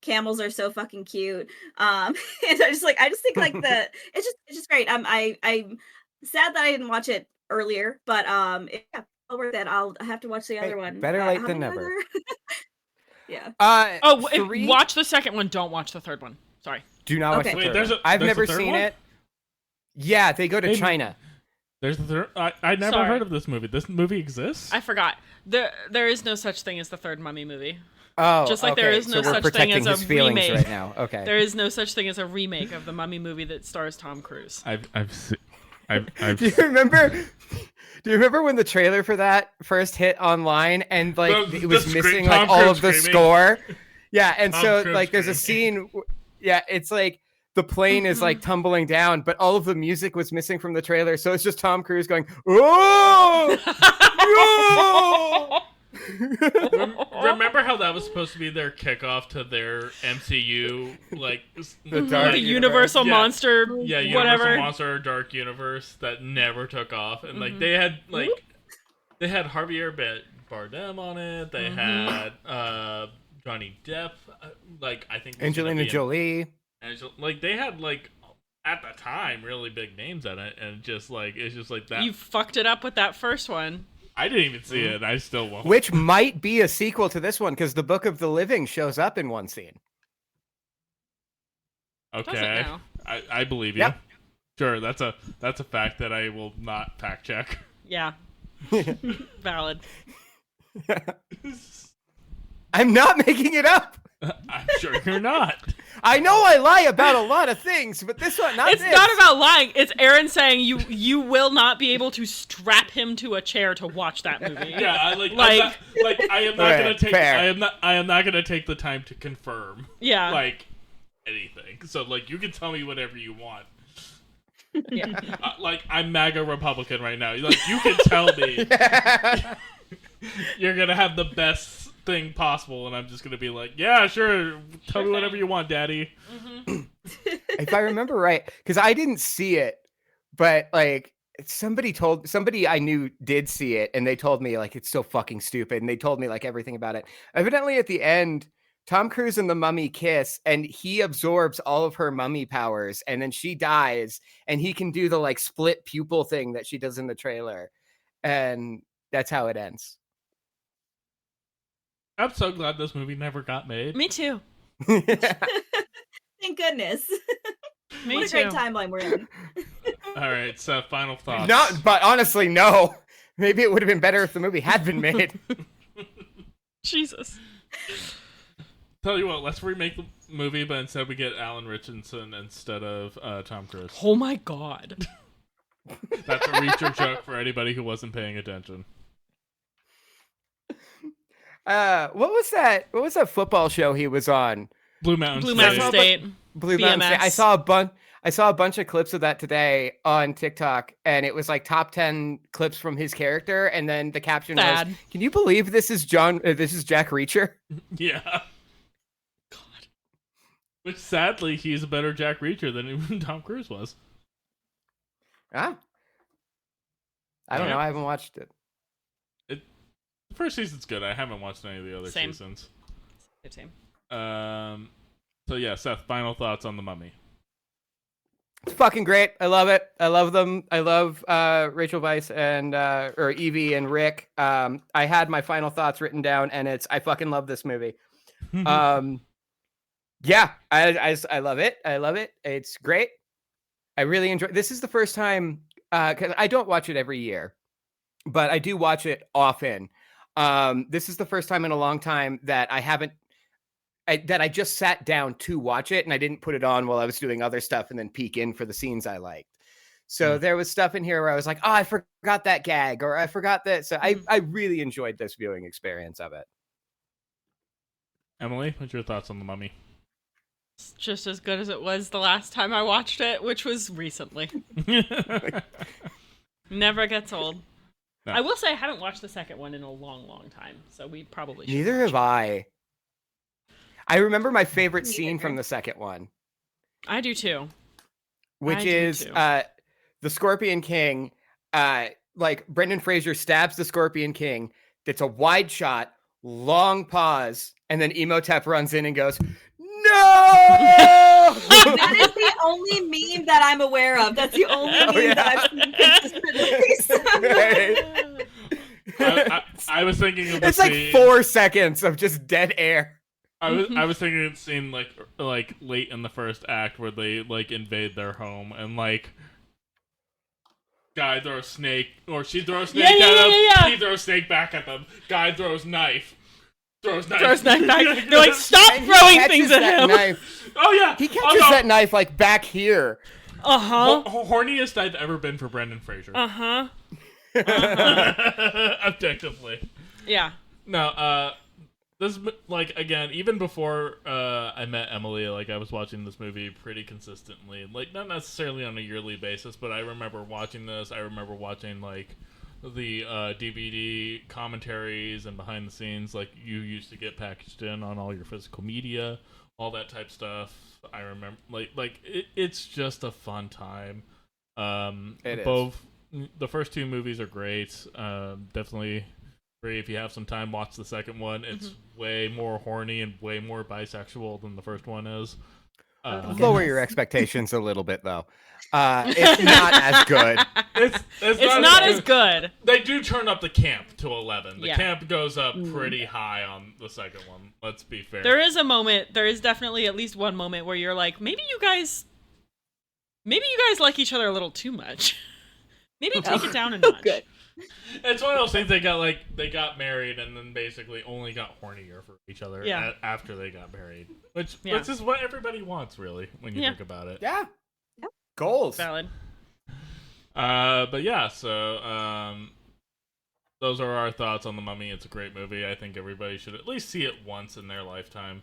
[SPEAKER 3] Camels are so fucking cute. And I just think like it's just great. I'm sad that I didn't watch it earlier, but yeah, well worth it. I'll have to watch the other one.
[SPEAKER 4] Better late than never.
[SPEAKER 3] Yeah.
[SPEAKER 2] Watch the second one. Don't watch the third one. Sorry.
[SPEAKER 4] Do not watch the third one. I've never seen it. Yeah, they go to China.
[SPEAKER 1] There's the third. I never
[SPEAKER 2] Sorry.
[SPEAKER 1] heard of this movie. This movie exists?
[SPEAKER 2] I forgot. There is no such thing as the third Mummy movie.
[SPEAKER 4] Oh,
[SPEAKER 2] Just like
[SPEAKER 4] okay.
[SPEAKER 2] there is no
[SPEAKER 4] so we're
[SPEAKER 2] such thing
[SPEAKER 4] protecting
[SPEAKER 2] as
[SPEAKER 4] his
[SPEAKER 2] a
[SPEAKER 4] feelings
[SPEAKER 2] remake.
[SPEAKER 4] right now. Okay.
[SPEAKER 2] There is no such thing as a remake of the Mummy movie that stars Tom Cruise.
[SPEAKER 4] Do you remember? Do you remember when the trailer for that first hit online and like it was missing like all of the score? Yeah, and so like there's a scene. Yeah, it's like the plane is like tumbling down, but all of the music was missing from the trailer, so it's just Tom Cruise going, "Oh,
[SPEAKER 1] Remember how that was supposed to be their kickoff to their MCU, like
[SPEAKER 2] the Universal Monster,
[SPEAKER 1] Universal
[SPEAKER 2] whatever.
[SPEAKER 1] Monster Dark Universe that never took off, and like they had Javier Bardem on it. They had Johnny Depp, like I think
[SPEAKER 4] Angelina Jolie.
[SPEAKER 1] Like they had like at the time really big names in it, and it's just like that.
[SPEAKER 2] You fucked it up with that first one.
[SPEAKER 1] I didn't even see it. I still won't.
[SPEAKER 4] Which might be a sequel to this one because the Book of the Living shows up in one scene.
[SPEAKER 1] Okay, I believe you.
[SPEAKER 4] Yep.
[SPEAKER 1] Sure, that's a fact that I will not fact check.
[SPEAKER 2] Yeah. Valid.
[SPEAKER 4] I'm not making it up.
[SPEAKER 1] I'm sure you're not.
[SPEAKER 4] I know I lie about a lot of things, but this one,
[SPEAKER 2] It's not about lying. It's Aaron saying you will not be able to strap him to a chair to watch that movie.
[SPEAKER 1] Yeah, I am not gonna take. I am not gonna take the time to confirm.
[SPEAKER 2] Yeah.
[SPEAKER 1] Like anything. So like you can tell me whatever you want.
[SPEAKER 2] Yeah.
[SPEAKER 1] Like I'm MAGA Republican right now. Like you can tell me you're gonna have the best thing possible, and I'm just gonna be like, yeah, sure, tell me whatever you want, Daddy.
[SPEAKER 4] If I remember right, because I didn't see it, but like somebody I knew did see it, and they told me like it's so fucking stupid, and they told me like everything about it. Evidently, at the end, Tom Cruise and the mummy kiss, and he absorbs all of her mummy powers, and then she dies, and he can do the like split pupil thing that she does in the trailer, and that's how it ends.
[SPEAKER 1] I'm so glad this movie never got made.
[SPEAKER 2] Me too.
[SPEAKER 3] Thank goodness.
[SPEAKER 2] Me
[SPEAKER 3] what a
[SPEAKER 2] too.
[SPEAKER 3] great timeline we're in.
[SPEAKER 1] All right, so final thoughts.
[SPEAKER 4] But honestly, no. Maybe it would have been better if the movie had been made.
[SPEAKER 2] Jesus.
[SPEAKER 1] Tell you what, let's remake the movie, but instead we get Alan Richardson instead of Tom Cruise.
[SPEAKER 2] Oh my god.
[SPEAKER 1] That's a Reacher joke for anybody who wasn't paying attention.
[SPEAKER 4] What was that? What was that football show he was on?
[SPEAKER 1] Blue Mountain
[SPEAKER 2] State.
[SPEAKER 4] Blue Mountain State. I saw a bunch of clips of that today on TikTok, and it was like top 10 clips from his character, and then the caption was, "Can you believe this is Jack Reacher?"
[SPEAKER 1] Yeah. God. Which sadly, he's a better Jack Reacher than even Tom Cruise was.
[SPEAKER 4] Ah. I don't know. I haven't watched it.
[SPEAKER 1] The first season's good. I haven't watched any of the other seasons.
[SPEAKER 2] Same.
[SPEAKER 1] So yeah, Seth, final thoughts on The Mummy.
[SPEAKER 4] It's fucking great. I love it. I love them. I love Rachel Weisz and or Evie and Rick. I had my final thoughts written down, and I fucking love this movie. Yeah, I love it. I love it. It's great. I really enjoy. This is the first time because I don't watch it every year, but I do watch it often. This is the first time in a long time that I just sat down to watch it, and I didn't put it on while I was doing other stuff and then peek in for the scenes I liked. So there was stuff in here where I was like, oh, I forgot that gag, or I forgot that. So I really enjoyed this viewing experience of it.
[SPEAKER 1] Emily, what's your thoughts on The Mummy?
[SPEAKER 2] It's just as good as it was the last time I watched it, which was recently. Never gets old. No. I will say I haven't watched the second one in a long, long time, so we probably should.
[SPEAKER 4] Neither have I. I remember my favorite scene from the second one.
[SPEAKER 2] I do too.
[SPEAKER 4] Which is the Scorpion King. Like Brendan Fraser stabs the Scorpion King. It's a wide shot, long pause, and then Imhotep runs in and goes, "No!"
[SPEAKER 3] That is the only meme that I'm aware of. That's the only meme that I've seen consistently.
[SPEAKER 1] I was thinking of the
[SPEAKER 4] it's like 4 seconds of just dead air.
[SPEAKER 1] I was thinking of the scene like late in the first act where they like invade their home and like Guy throws snake, or she throws snake at him. Yeah. He throws snake back at them. Guy throws knife. Throws knife back.
[SPEAKER 2] They're like, stop throwing things at him.
[SPEAKER 4] Knife.
[SPEAKER 1] Oh yeah,
[SPEAKER 4] he catches that knife like back here.
[SPEAKER 1] Horniest I've ever been for Brendan Fraser. Objectively.
[SPEAKER 2] Yeah.
[SPEAKER 1] No. This, like, again, even before I met Emily, like, I was watching this movie pretty consistently. Like, not necessarily on a yearly basis, but I remember watching this. I remember watching, like, the DVD commentaries and behind the scenes, like, you used to get packaged in on all your physical media, all that type stuff. I remember, it's just a fun time. Both the first two movies are great. Definitely. If you have some time, watch the second one. It's way more horny and way more bisexual than the first one is.
[SPEAKER 4] Lower your expectations a little bit, though. It's not as good.
[SPEAKER 2] It's not as good.
[SPEAKER 1] They do turn up the camp to 11. The camp goes up pretty high on the second one. Let's be fair.
[SPEAKER 2] There is a moment. There is definitely at least one moment where you're like, maybe you guys like each other a little too much. Maybe take it down a notch. Good.
[SPEAKER 1] It's one of those things they got married and then basically only got hornier for each other after they got married. Which is what everybody wants, really, when you think about it.
[SPEAKER 4] Yeah. Goals.
[SPEAKER 2] Valid.
[SPEAKER 1] But yeah, so those are our thoughts on The Mummy. It's a great movie. I think everybody should at least see it once in their lifetime.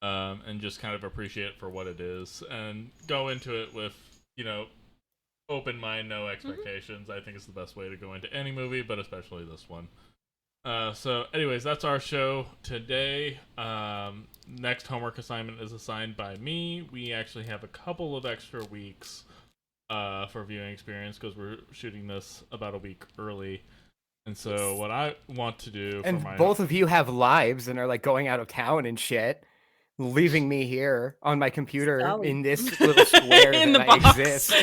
[SPEAKER 1] And just kind of appreciate it for what it is. And go into it with, open mind, no expectations. I think it's the best way to go into any movie, but especially this one. So anyways, that's our show today. Next homework assignment is assigned by me. We actually have a couple of extra weeks for viewing experience because we're shooting this about a week early. And so what I want to do
[SPEAKER 4] both of you have lives and are like going out of town and shit, leaving me here on my computer in this little square
[SPEAKER 2] in
[SPEAKER 4] that
[SPEAKER 2] the box.
[SPEAKER 4] exist.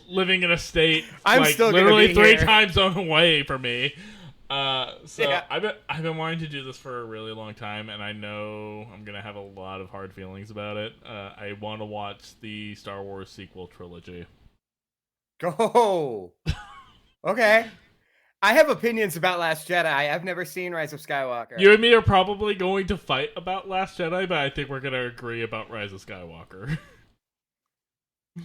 [SPEAKER 1] Living in a state
[SPEAKER 4] I'm still
[SPEAKER 1] literally 3
[SPEAKER 4] here.
[SPEAKER 1] time zone away from me. I've been wanting to do this for a really long time, and I know I'm gonna have a lot of hard feelings about it. I want to watch the Star Wars sequel trilogy.
[SPEAKER 4] Go. Okay. I have opinions about Last Jedi. I've never seen Rise of Skywalker.
[SPEAKER 1] You and me are probably going to fight about Last Jedi, but I think we're going to agree about Rise of Skywalker.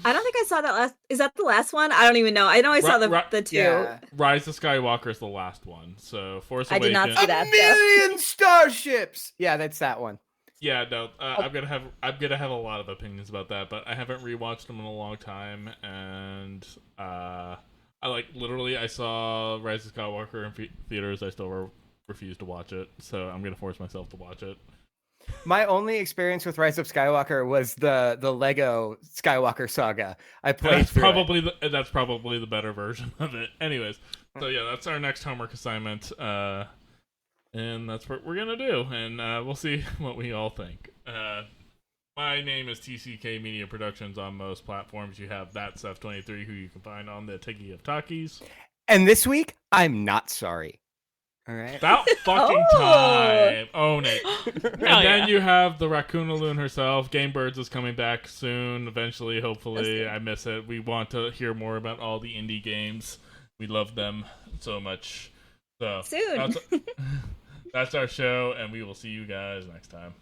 [SPEAKER 3] I don't think I saw that last. Is that the last one? I don't even know. I know I saw the two.
[SPEAKER 4] Yeah.
[SPEAKER 1] Rise of Skywalker is the last one. So Force Awakens.
[SPEAKER 3] I did not see that.
[SPEAKER 4] A million starships. Yeah, that's that one.
[SPEAKER 1] Yeah, no, I'm gonna have a lot of opinions about that, but I haven't rewatched them in a long time, and I saw Rise of Skywalker in theaters. I still refuse to watch it, so I'm gonna force myself to watch it.
[SPEAKER 4] My only experience with Rise of Skywalker was the Lego Skywalker saga. I played
[SPEAKER 1] that's probably the better version of it. Anyways, so yeah, that's our next homework assignment, and that's what we're gonna do, and we'll see what we all think. My name is TCK Media Productions on most platforms. You have that Seth23, who you can find on the Tiki of Takis.
[SPEAKER 4] And this week, I'm not sorry. All right.
[SPEAKER 1] About fucking time. Own it. And then you have the Raccoonaloon herself. Game Birds is coming back soon, eventually, hopefully. I miss it. We want to hear more about all the indie games. We love them so much. So
[SPEAKER 3] soon.
[SPEAKER 1] That's our show, and we will see you guys next time.